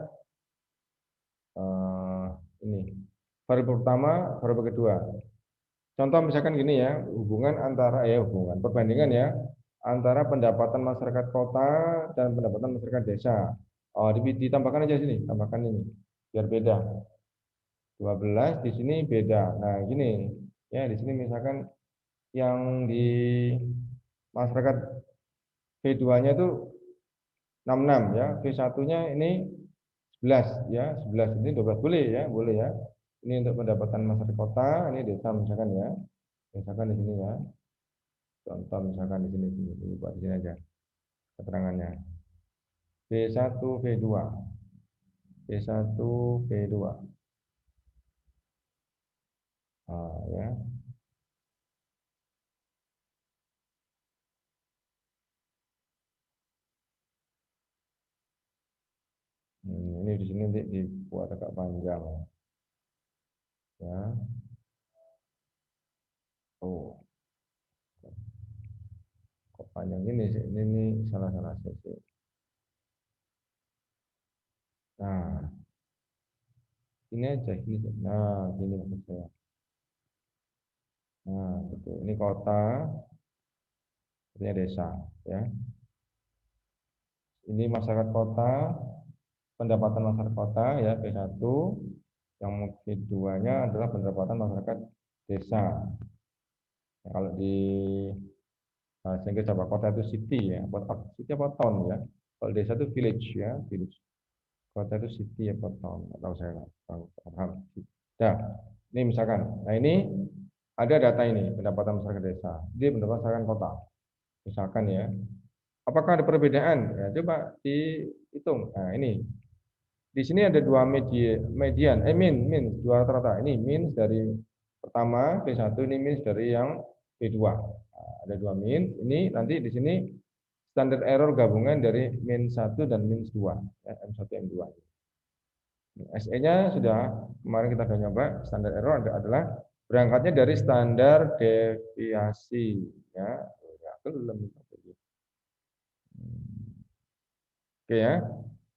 ini variabel pertama, variabel kedua. Contoh misalkan gini ya, hubungan perbandingan ya antara pendapatan masyarakat kota dan pendapatan masyarakat desa. Ditambahkan aja sini, tambahkan ini biar beda. 12 di sini beda. Nah, gini ya di sini misalkan yang di masyarakat V2-nya itu 66 ya, V1-nya ini 11 ya, 11 ini 12 boleh ya, boleh ya. Ini untuk pendapatan masyarakat kota, ini desa misalkan ya. Misalkan di sini ya. Contoh misalkan di sini, ini buat di sini aja keterangannya. B1, B2. B1, B2. Ah, ya. Ini di sini nanti dibuat agak panjang ya. Oh, kok panjang ini sih? Ini salah-salah sih. Nah, ini aja ini. Nah, ini maksud saya. Nah, betul. Ini kota, ini desa ya. Ini masyarakat kota, pendapatan masyarakat kota ya P1. Yang keduanya adalah pendapatan masyarakat desa. Ya, kalau di bahasa Inggris apa kota itu city ya, city apa town ya. Kalau desa itu village ya, village. Kota itu city apa town, nggak tahu saya nggak tahu paham. Nah, ini misalkan, nah ini ada data ini pendapatan masyarakat desa, dia pendapatan masyarakat kota. Misalkan ya, apakah ada perbedaan? Ya, coba dihitung. Nah ini di sini ada dua median, dua rata-rata. Ini min dari pertama P1, ini min dari yang P2. Nah, ada dua min. Ini nanti di sini standar error gabungan dari min 1 dan min 2, ya, M1 M2. SE-nya sudah kemarin kita sudah nyoba, standar error adalah berangkatnya dari standar deviasi ya. Oke ya.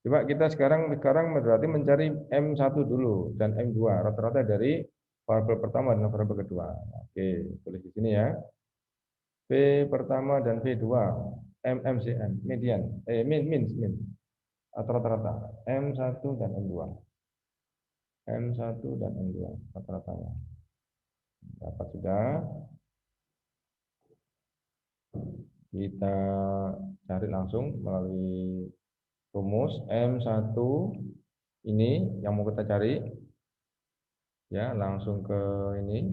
Coba kita sekarang berarti mencari M1 dulu dan M2 rata-rata dari variabel pertama dan variabel kedua. Oke, tulis di sini ya. P pertama dan P2 MMCM median min atau rata-rata M1 dan M2. M1 dan M2 rata-ratanya. Dapat sudah. Kita cari langsung melalui rumus M1 ini yang mau kita cari. Ya, langsung ke ini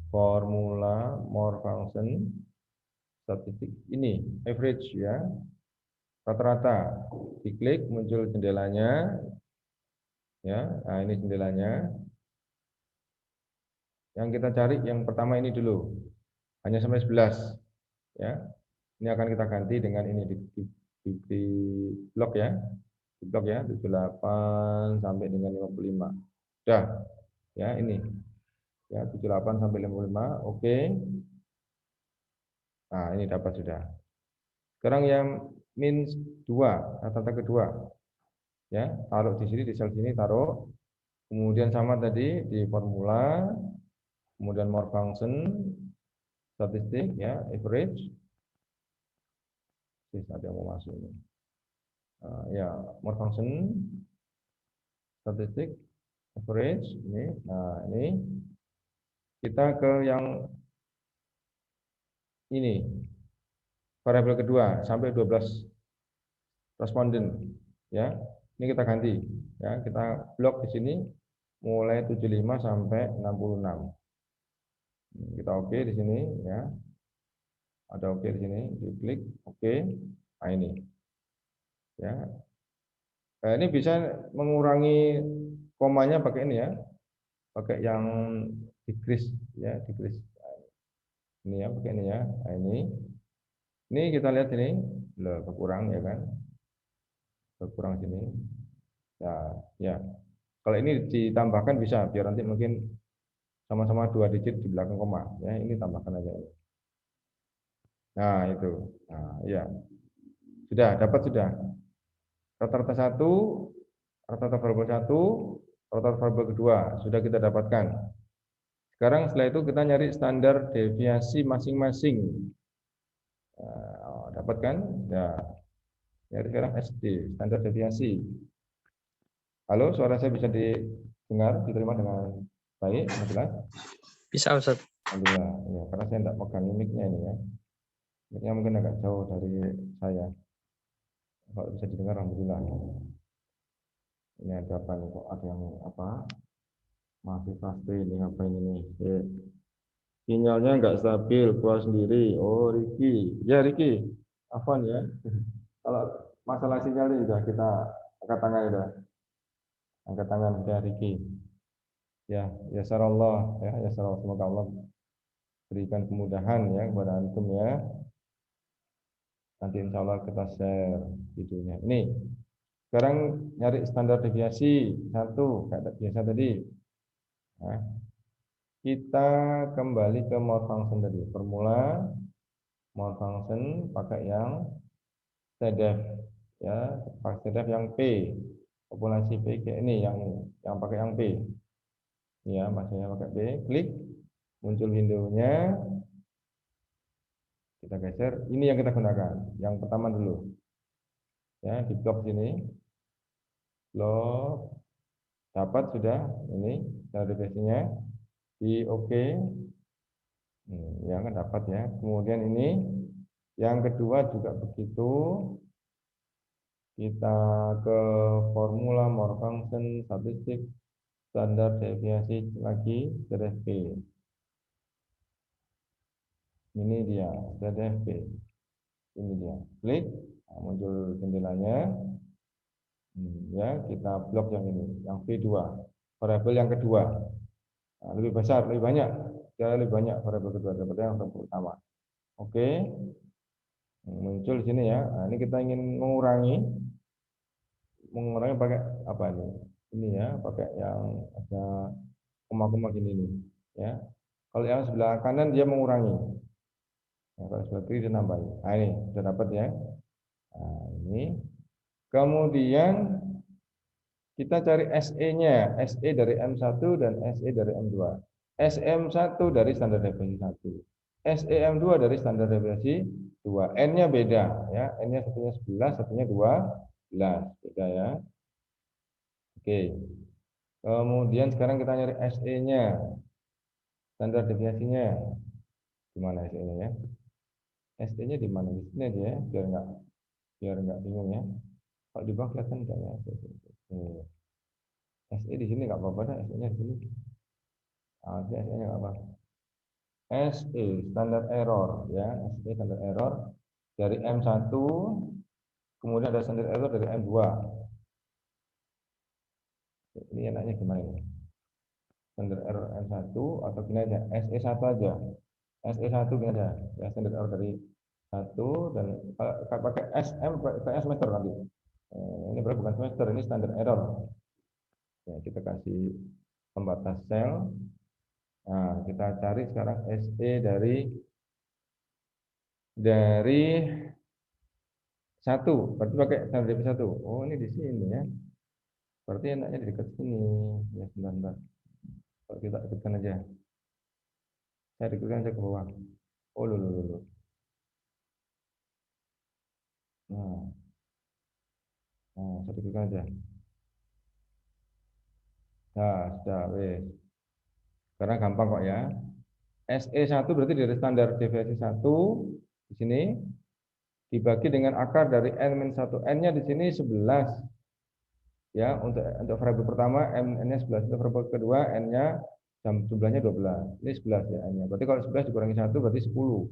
formula more function statistik ini average ya. Rata-rata. Diklik muncul jendelanya ya. Nah, ini jendelanya. Yang kita cari yang pertama ini dulu. Hanya sampai 11 ya. Ini akan kita ganti dengan ini di blok ya. Di blok ya 78 sampai dengan 55. Sudah. Ya, ini. Ya, 78 sampai 55. Oke. Nah, ini dapat sudah. Sekarang yang min 2, rata-rata kedua. Ya, taruh di sini, di sel sini taruh. Kemudian sama tadi di formula, kemudian more function, statistik, ya, average. Ada yang mau masuk ini. Ya, more function, statistik, average. Ini, nah ini kita ke yang ini variabel kedua sampai 12 responden. Ya, ini kita ganti. Ya, kita blok di sini mulai 75 sampai 66. Kita oke di sini ya. Ada oke di sini, diklik oke. Nah ini ya. Nah, ini bisa mengurangi komanya pakai ini ya. Pakai yang decrease ya, decrease. Ini ya, pakai ini ya. Nah, ini kita lihat ini, loh berkurang ya kan. Berkurang sini. Ya, ya. Kalau ini ditambahkan bisa biar nanti mungkin sama-sama 2 digit di belakang koma ya. Ini tambahkan aja. Nah, itu. Nah, ya. Sudah, dapat sudah. Rata-rata 1, rata-rata variabel 1, rata-rata variabel kedua sudah kita dapatkan. Sekarang setelah itu kita nyari standar deviasi masing-masing. Nah, dapat kan? Ya. Nyari sekarang SD, standar deviasi. Halo, suara saya bisa didengar, diterima dengan baik, jelas? Bisa, Ustaz. Alhamdulillah. Ya, karena saya tidak pegang mic-nya ini ya. Mic-nya mungkin agak jauh dari saya. Kalau bisa didengar, alhamdulillah. Ini ada apa nih? Kok ada yang apa? Masih pasti ini ngapain ini? Sinyalnya nggak stabil, keluar sendiri. Oh, Riki. Ya, Riki. Afwan ya. Kalau masalah sinyal ini udah kita angkat tangan udah. Angkat tangan udah Riki. Ya, ya Allah ya, ya Allah. Semoga Allah berikan kemudahan ya kepada antum ya. Nanti insya Allah kita share videonya. Ini sekarang nyari standar deviasi satu kayak biasa tadi. Nah, kita kembali ke mode function tadi. Formula mode function pakai yang sedef ya, pakai sedef yang P. Populasi P kayak ini yang pakai yang P. Ya, maksudnya pakai P, klik muncul windownya, kita geser. Ini yang kita gunakan. Yang pertama dulu. Ya, di blok sini. Blok dapat sudah ini dari versinya di OK. Ya kan dapat ya. Kemudian ini yang kedua juga begitu. Kita ke formula more function statistik standar deviasi lagi ZFP. Ini dia ZFP. Ini dia. Klik, nah, muncul jendelanya. Ya, kita blok yang ini, yang V2. Variabel yang kedua. Nah, lebih besar, lebih banyak. Ya, lebih banyak variabel kedua daripada yang pertama. Oke. Muncul di sini ya. Nah, ini kita ingin mengurangi pakai apa ini? Ini ya, pakai yang ada koma-koma gini nih, ya. Kalau yang sebelah kanan dia mengurangi. Nah, kalau sebelah kiri dia nambahin. Nah, ini sudah dapat ya. Nah, ini. Kemudian kita cari SE-nya, SE dari M1 dan SE dari M2. SM1 dari standar deviasi 1. SEM2 dari standar deviasi 2. N-nya beda ya. N-nya satunya 11, satunya 12. Beda ya. Oke. Kemudian sekarang kita nyari SE-nya. Standar deviasinya. Di mana SE-nya ya? SE-nya di mana? Di sini aja ya, biar nggak bingung ya. Kalau di bawah kelihatan enggak ya? SE di sini nggak apa-apa dah, SE-nya di sini. SE-nya nggak apa. SE standar error ya, SE standar error dari M1, kemudian ada standar error dari M2. Ini enaknya gimana ya? Standar error M1 atau gini aja, SE1 aja. SE1 gini aja, ya standar error dari 1 dan kalau pakai SM pakai semester nanti. Ini berarti bukan semester, ini standar error. Ya, kita kasih pembatas sel. Nah, kita cari sekarang SE dari 1, berarti pakai standar deviasi 1. Oh, ini di sini ya. Berarti enaknya di dekat sini. Ya, sebentar. Kalau kita dekatkan aja. Saya dekatkan aja ke bawah. Oh, lulu. Nah, saya dekatkan aja. Nah, sudah, wes. Karena gampang kok ya. SE1 berarti dari standar deviasi 1 di sini dibagi dengan akar dari N-1. N-nya di sini 11. Ya, untuk variabel pertama N-nya 11, untuk variabel kedua N-nya jumlahnya 12. Ini 11 ya N-nya. Berarti kalau 11 dikurangi 1 berarti 10.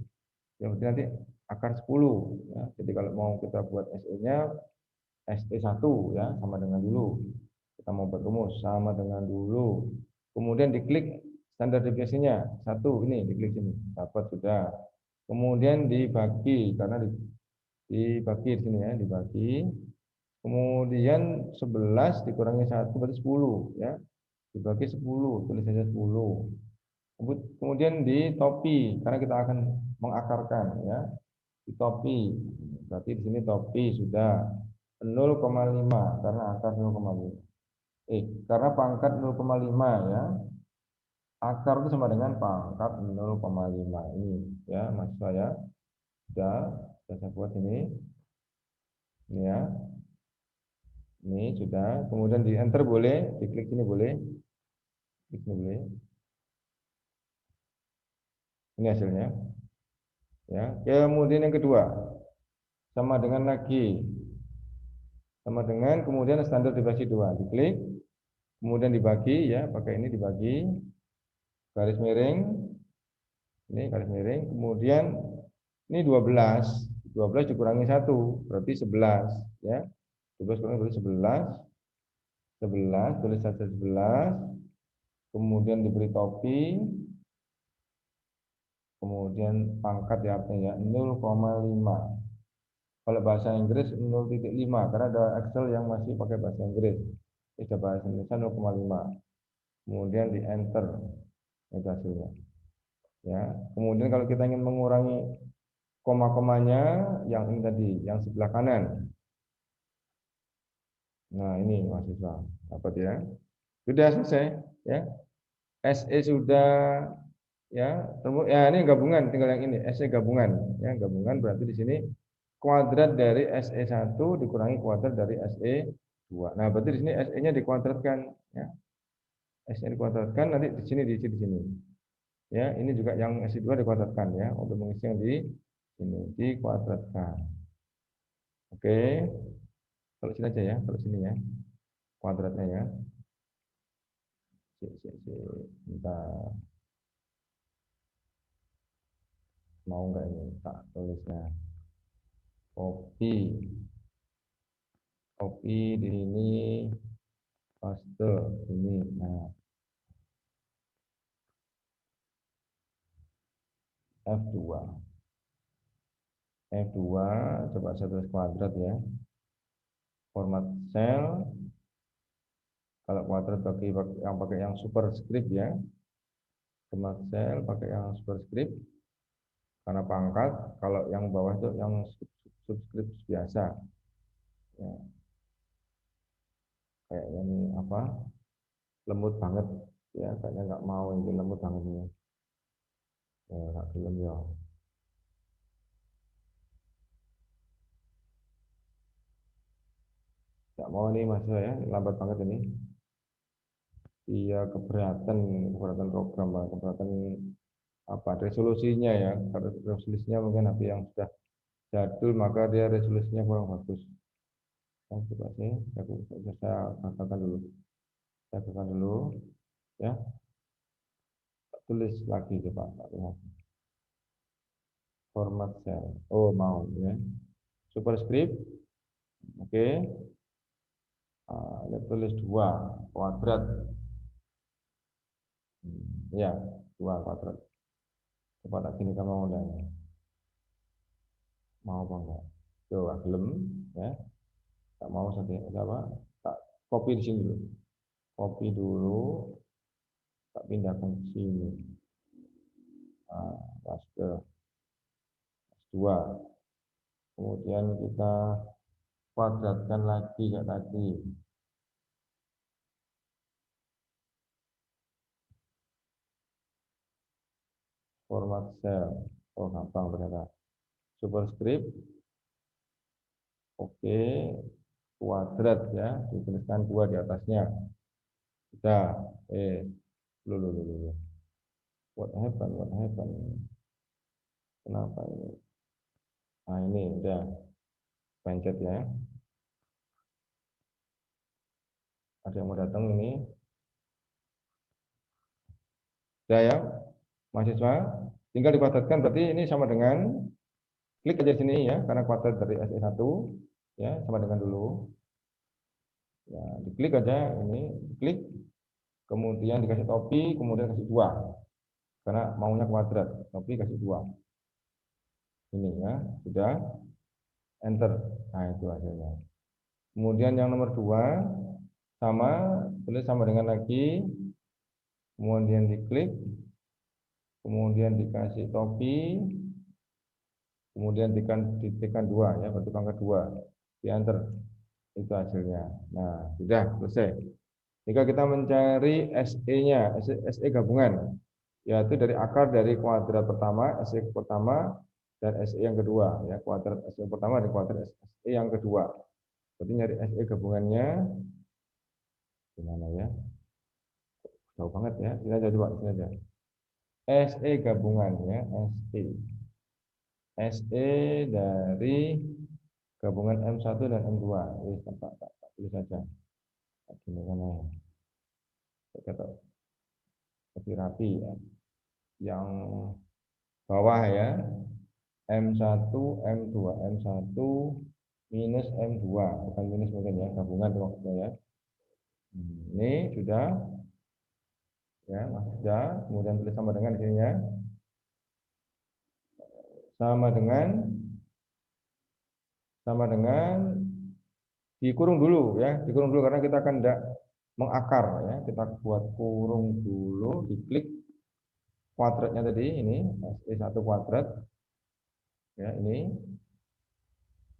Ya, berarti nanti akar 10 ya. Jadi kalau mau kita buat SE-nya SE1 ya, sama dengan dulu. Kita mau buat rumus sama dengan dulu. Kemudian diklik standar deviasinya 1, ini diklik sini. Dapat sudah. Kemudian dibagi karena dibagi di sini ya, dibagi. Kemudian 11 dikurangi 1 berarti 10 ya. Dibagi 10, tulis saja 10. Kemudian di topi karena kita akan mengakarkan ya. Di topi. Berarti di sini topi sudah 0,5 karena akar 0,5. Karena pangkat 0,5 ya. Akar itu sama dengan pangkat 0,5 ini ya, maksud saya. Sudah saya buat ini. Ini ya. Ini sudah. Kemudian di enter boleh, diklik sini boleh. Klik sini boleh. Ini hasilnya. Ya. Kemudian yang kedua sama dengan lagi. Sama dengan kemudian standar deviasi 2. Diklik. kemudian dibagi ya, pakai ini dibagi, garis miring, ini garis miring, kemudian ini 12 dikurangi 1, berarti 11 ya. 12 kurangi berarti 11, 11, tulis saja 11, kemudian diberi topi, kemudian pangkat ya artinya ya 0,5. Kalau bahasa Inggris 0,5 karena ada Excel yang masih pakai bahasa Inggris. Ini bahasa Indonesia 0,5. Kemudian di enter itu hasilnya. Ya. Kemudian kalau kita ingin mengurangi koma-komanya yang ini tadi, yang sebelah kanan. Nah, ini mahasiswa dapat ya. Sudah selesai ya. SE sudah ya. Ya ini gabungan, tinggal yang ini SE gabungan ya, gabungan berarti di sini kuadrat dari SE1 dikurangi kuadrat dari SE2. Nah, berarti di sini SE-nya dikuadratkan ya. SE dikuadratkan nanti di sini diisi di sini. Ya, ini juga yang SE2 dikuadratkan ya untuk mengisi yang di sini dikuadratkan. Oke. Kalau sini aja ya, kalau sini ya. Kuadratnya ya. Bentar. Mau nggak ini tak tulisnya. Copy. Copy di sini. Paste ini. Nah, F2. F2 coba saya tulis kuadrat ya. Format cell. Kalau kuadrat bagi yang pakai yang superscript ya. Format cell pakai yang superscript. Karena pangkat, kalau yang bawah itu yang subscript biasa. Ya, kayak ini apa? Lembut banget ya, kayaknya nggak mau ini lembut banget ini. Ya, nggak film ya. Nggak mau nih mas ya, lambat banget ini. Iya keberatan program, keberatan apa resolusinya ya. Kalau resolusinya mungkin HP yang sudah jadul maka dia resolusinya kurang bagus. Nah, coba sih, saya katakan dulu. Saya katakan dulu, ya. Tulis lagi coba. Format cell. Oh mau ya. Superscript, oke. Lihat tulis 2 kuadrat. Ya, 2 kuadrat. Coba tak gini kamu mau apa enggak? Coba belum, ya. Tak mau saja apa? Tak copy di sini dulu. Copy dulu, tak pindahkan ke sini. Paste 2. Kemudian kita kuadratkan lagi kayak tadi. Format cell. Oh, gampang ternyata. Superscript. Oke. Kuadrat ya. Dituliskan 2 di atasnya. Sudah. Dulu. What happened? What happened? Kenapa ini? Nah, ini udah pencet ya. Ada yang mau datang ini. Udah ya, mahasiswa. Tinggal dikuadratkan berarti ini sama dengan klik aja sini ya, karena kuadrat dari SE1 ya, sama dengan dulu. Ya, diklik aja ini, diklik, kemudian dikasih topi, kemudian kasih 2. Karena maunya kuadrat, topi kasih 2. Ini ya, sudah enter. Nah, itu hasilnya. Kemudian yang nomor 2 sama, tulis sama dengan lagi, kemudian diklik, kemudian dikasih topi, kemudian ditekan 2 ya, berarti pangkat 2, di enter, itu hasilnya. Nah, sudah selesai. Jika kita mencari SE-nya, SE gabungan, yaitu dari akar dari kuadrat pertama, SE pertama, dan SE yang kedua, ya, kuadrat SE pertama dan kuadrat SE yang kedua. Berarti nyari SE gabungannya, gimana ya? Jauh banget ya, sini aja coba, sini aja. SE gabungannya, SE dari gabungan M1 dan M2. Tak tulis saja. Gini kan ya. Kata lebih rapi ya. Yang bawah ya, M1, M2, M1 minus M2, bukan minus mungkin ya, gabungan maksudnya ya. Ini sudah ya, sudah. Kemudian tulis sama dengan di sini ya. Sama dengan dikurung dulu ya, dikurung dulu karena kita akan tidak mengakar ya. Kita buat kurung dulu, diklik kuadratnya tadi ini SE1 kuadrat ya, ini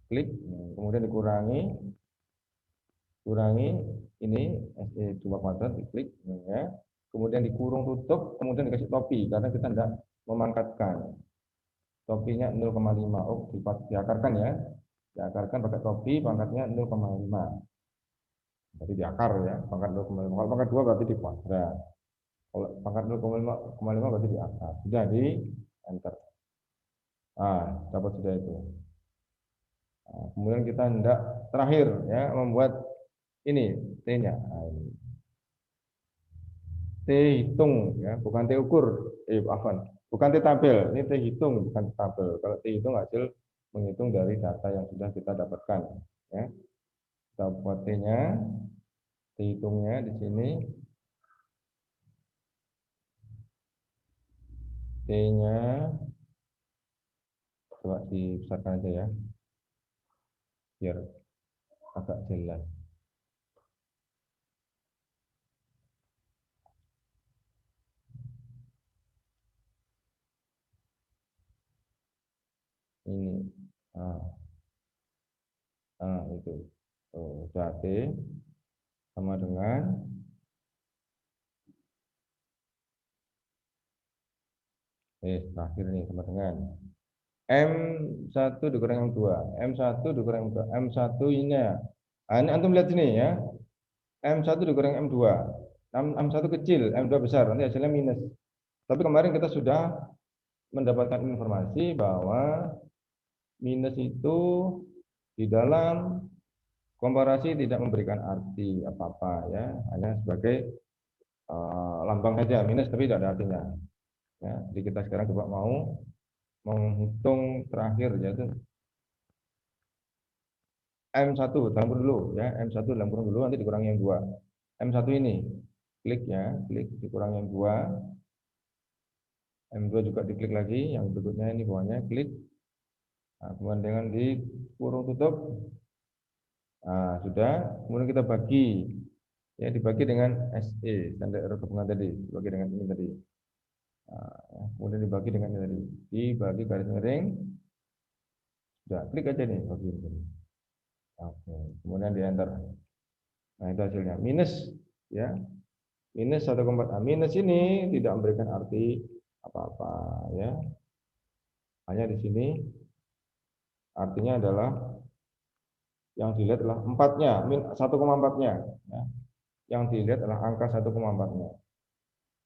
klik, kemudian kurangi ini SE2 kuadrat, diklik ya. Kemudian dikurung tutup, kemudian dikasih topi karena kita tidak memangkatkan. Topinya 0,5. Oh, diakarkan ya. Diakarkan pakai topi, pangkatnya 0,5. Berarti diakar ya, pangkat 0,5. Kalau pangkat 2 berarti di kuadrat. Kalau pangkat 0,5 berarti diakar. Sudah di enter. Dapat sudah itu. Kemudian kita hendak terakhir ya membuat ini T-nya. T hitung ya, bukan T ukur. Bukan T tabel. Ini T hitung, bukan T tabel. Kalau T hitung hasil menghitung dari data yang sudah kita dapatkan ya. Kita buat T-nya, T hitungnya di sini. T-nya coba dibesarkan aja ya, biar agak jelas. Ini, itu. Sudah T sama dengan terakhir nih sama dengan M1 dikurang M2, M1 dikurang M2, M1 ini ya. Ini antum lihat sini ya, M1 dikurang M2, M1 kecil, M2 besar, nanti hasilnya minus. Tapi kemarin kita sudah mendapatkan informasi bahwa minus itu di dalam komparasi tidak memberikan arti apa-apa ya, hanya sebagai lambang saja minus tapi tidak ada artinya. Ya, jadi kita sekarang coba mau menghitung terakhir yaitu M1 dalam kurung dulu ya, M1 dalam kurung dulu nanti dikurangi yang 2. M1 ini klik ya, klik dikurangi yang 2. M2 juga diklik lagi, yang berikutnya ini bawahnya klik. Kemudian dengan di kurung tutup. Sudah, kemudian kita bagi ya, dibagi dengan SE standar error gabungan tadi, dibagi dengan ini tadi. Kemudian dibagi dengan ini tadi, dibagi garis miring. Sudah, klik aja nih bagi ini. Oke, kemudian di enter. Nah, itu hasilnya minus ya. Minus 1,4. Minus ini tidak memberikan arti apa-apa ya. Hanya di sini artinya adalah yang dilihat adalah 4-nya, 1,4-nya ya. Yang dilihat adalah angka 1,4-nya.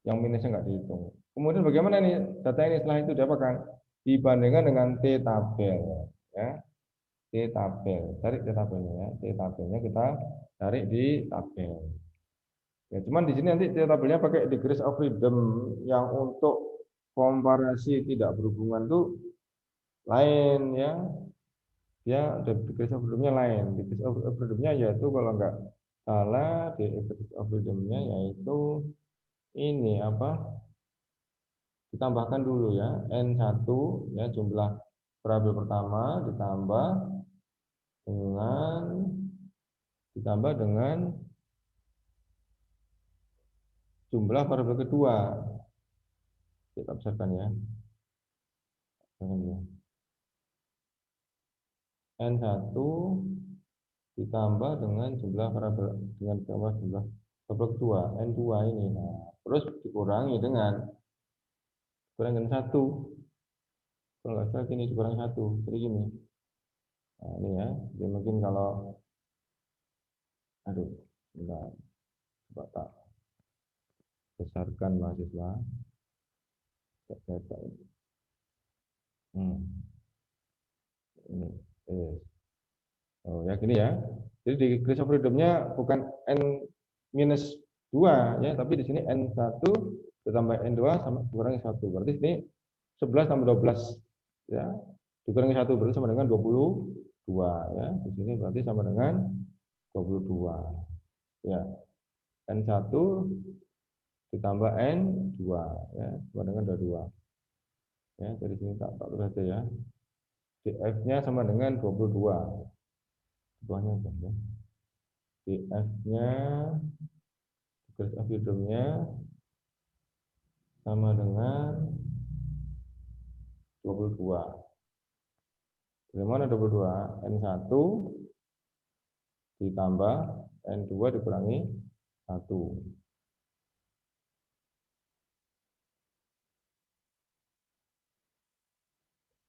Yang minusnya nggak dihitung. Kemudian bagaimana nih data ini setelah itu diapakan? Dibandingkan dengan T tabel ya. T tabel, tarik T tabelnya ya. T tabelnya kita tarik di tabel. Ya, cuman di sini nanti T tabelnya pakai degrees of freedom yang untuk komparasi tidak berhubungan tuh lain ya. Dia degrees of freedom-nya lain. Degrees of freedom-nya yaitu kalau nggak salah degrees of freedom-nya yaitu ini apa? Ditambahkan dulu ya, N1 ya, jumlah variabel pertama ditambah dengan jumlah variabel kedua. Kita besarkan ya. N1 ditambah dengan jumlah variabel jumlah variabel kedua, N2 ini. Nah, terus dikurangi dengan 1. Kalau nggak salah gini dikurangi 1. Jadi gini. Nah, ini ya. Jadi mungkin kalau enggak, coba tak besarkan mahasiswa. Ini. Ya gini ya. Jadi di degrees of freedom-nya bukan N minus 2 ya, tapi di sini N1 ditambah N2 sama dikurangi 1. Berarti ini 11 tambah 12 ya. Dikurangi 1 berarti sama dengan 22 ya. Di sini berarti sama dengan 22 ya. N1 ditambah N2 ya, sama dengan 22. Ya, dari sini tak tulis aja ya. DF-nya sama dengan 22. Buahnya apa ya? DF-nya garis akhirnya sama dengan 22. Dari mana 22? N1 ditambah N2 dikurangi 1.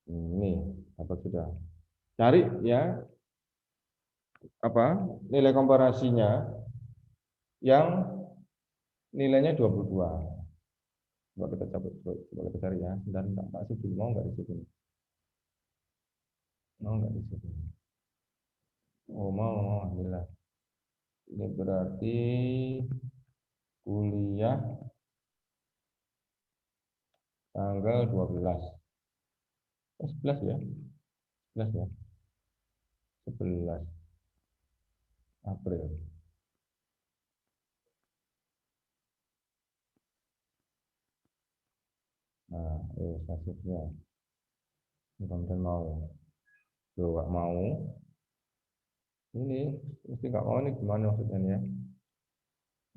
Ini dapat sudah. Cari ya apa nilai komparasinya yang nilainya 22. Coba kita cari ya. Dan tak sebut mau nggak di sini? Mau nggak di sini? Oh mau, alhamdulillah. Ini berarti kuliah tanggal 12. 11 ya. 11 ya. 11 April. Nah, hasilnya. Mudah-mudahan mau. Loh, nggak mau. Ini mesti nggak mau nih gimana maksudnya ya?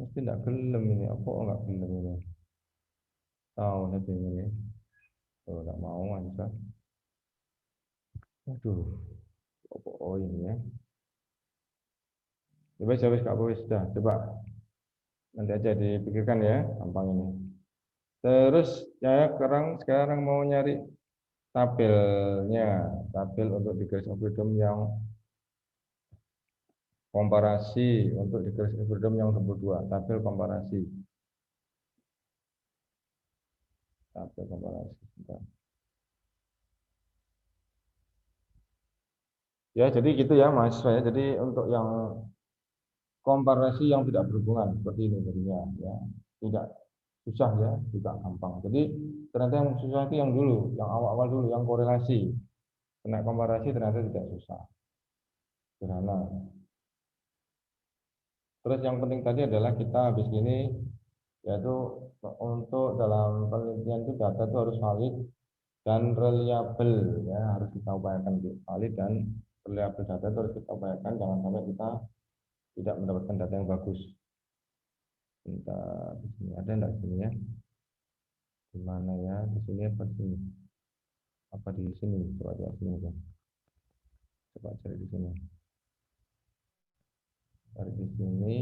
Mesti nggak gelem ini. Apa nggak gelem ini? Tahu nanti ini. Tuh, nggak mau aja. Aduh, apa ini ya? Coba Kak Boy sudah. Coba nanti aja dipikirkan ya, gampang ini. Terus saya sekarang mau nyari tabelnya, tabel untuk di garis algoritma yang komparasi untuk di garis algoritma yang 22, tabel komparasi. Tabel komparasi. Bentar. Ya, jadi gitu ya mahasiswa ya. Jadi untuk yang komparasi yang tidak berhubungan seperti ini jadinya ya. Tidak susah ya, juga gampang. Jadi ternyata yang susah itu yang dulu, yang awal-awal dulu, yang korelasi. Kena komparasi ternyata tidak susah. Sederhana. Terus yang penting tadi adalah kita habis ini yaitu untuk dalam penelitian itu data itu harus valid dan reliable ya, harus kita upayakan valid dan reliable. Data itu harus kita upayakan, jangan sampai kita tidak mendapatkan data yang bagus. Bentar, di sini ada enggak sini ya? Di mana ya? Di sini apa sini? Apa di sini? Coba di sini aja. Coba cari di sini. Cari di sini.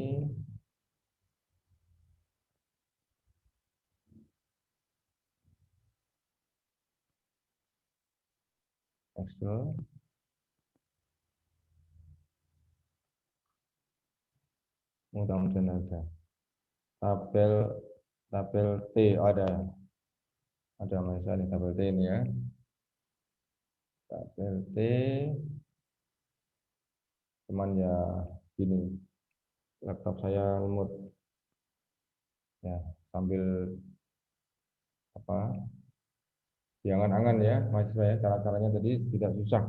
Excel. Mudah-mudahan ada. Tabel T, oh, ada misalnya tabel T ini ya. Tabel T, cuman ya gini, laptop saya lemot ya, sambil apa, jangan-angan ya mahasiswa ya, cara-caranya tadi tidak susah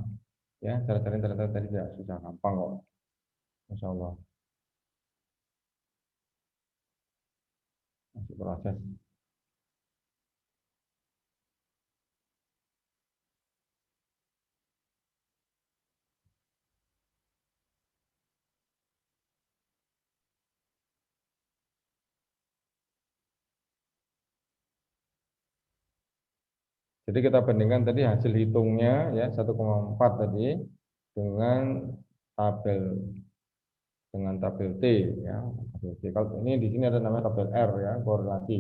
ya, cara-caranya ternyata tadi tidak susah, gampang kok, Masya Allah, masih proses. Jadi kita bandingkan tadi hasil hitungnya ya 1,4 tadi dengan tabel tabel T ya. Tabel T. Kalau ini di sini ada namanya tabel R ya, korelasi.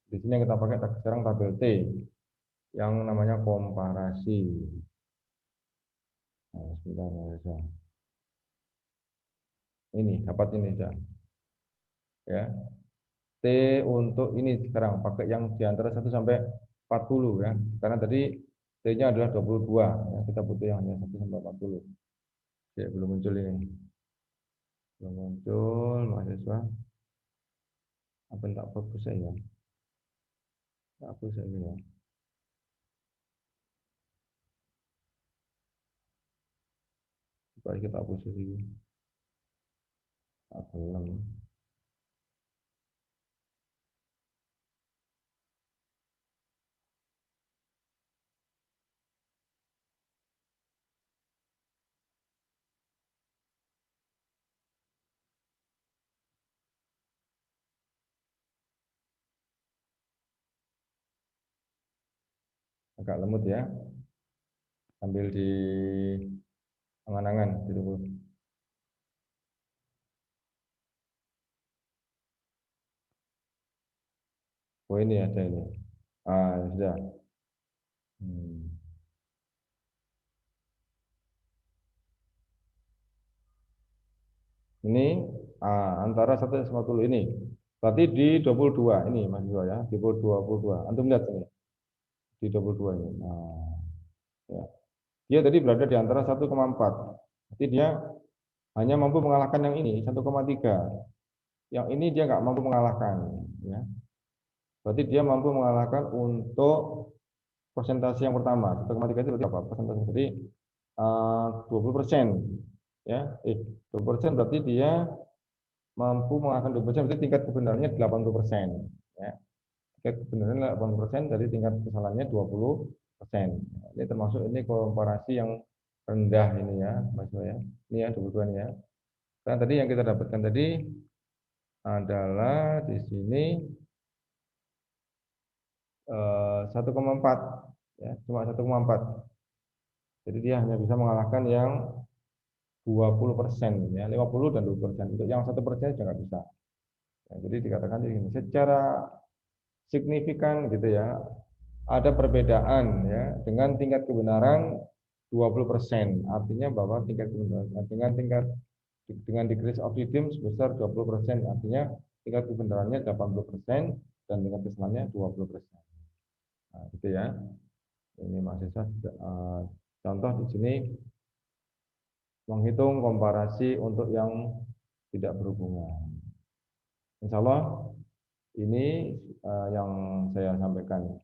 Di sini yang kita pakai sekarang tabel T yang namanya komparasi. Nah, sebentar ya. Ini dapat ini ya. T untuk ini sekarang pakai yang di antara 1 sampai 40 ya. Karena tadi T-nya adalah 22 ya. Kita butuh yang hanya 1 sampai 40. Oke, belum muncul ini. Belum muncul mahasiswa. Apa yang tak fokus saya? Tak fokus saya ya. Coba kita hapus ini. Tak belum. Agak lemut ya. Sambil di angan-angan gitu. Oh ini ada ini. Ah sudah. Hmm. Ini antara 150 ini. Berarti di 22 ini mahasiswa ya, di 22. Antum lihat ini, di 22 ini. Nah, ya. Dia tadi berada di antara 1,4. Berarti dia hanya mampu mengalahkan yang ini 1,3. Yang ini dia nggak mampu mengalahkan. Ya. Berarti dia mampu mengalahkan untuk persentase yang pertama. 1,3 itu berarti apa? Persentase berarti 20%. Ya, 20% berarti dia mampu mengalahkan 20%, berarti tingkat kebenarannya 80%. Ya. Tingkat kebenarannya 80%, dari tingkat kesalahannya 20%. Ini termasuk ini komparasi yang rendah ini ya, Mas ya. Ini ya 22 ini ya. Dan tadi yang kita dapatkan tadi adalah di sini 1,4 ya, cuma 1,4. Jadi dia hanya bisa mengalahkan yang 20% ya, 50 dan 20%. Untuk yang 1% juga nggak bisa. Ya, jadi dikatakan ini secara signifikan gitu ya, ada perbedaan ya dengan tingkat kebenaran 20%. Artinya bahwa tingkat kebenaran dengan degrees of freedom sebesar 20%, artinya tingkat kebenarannya 80% dan tingkat kesalahannya 20%. Nah, gitu ya. Ini mahasiswa contoh di sini menghitung komparasi untuk yang tidak berhubungan. Insya Allah ini yang saya sampaikan.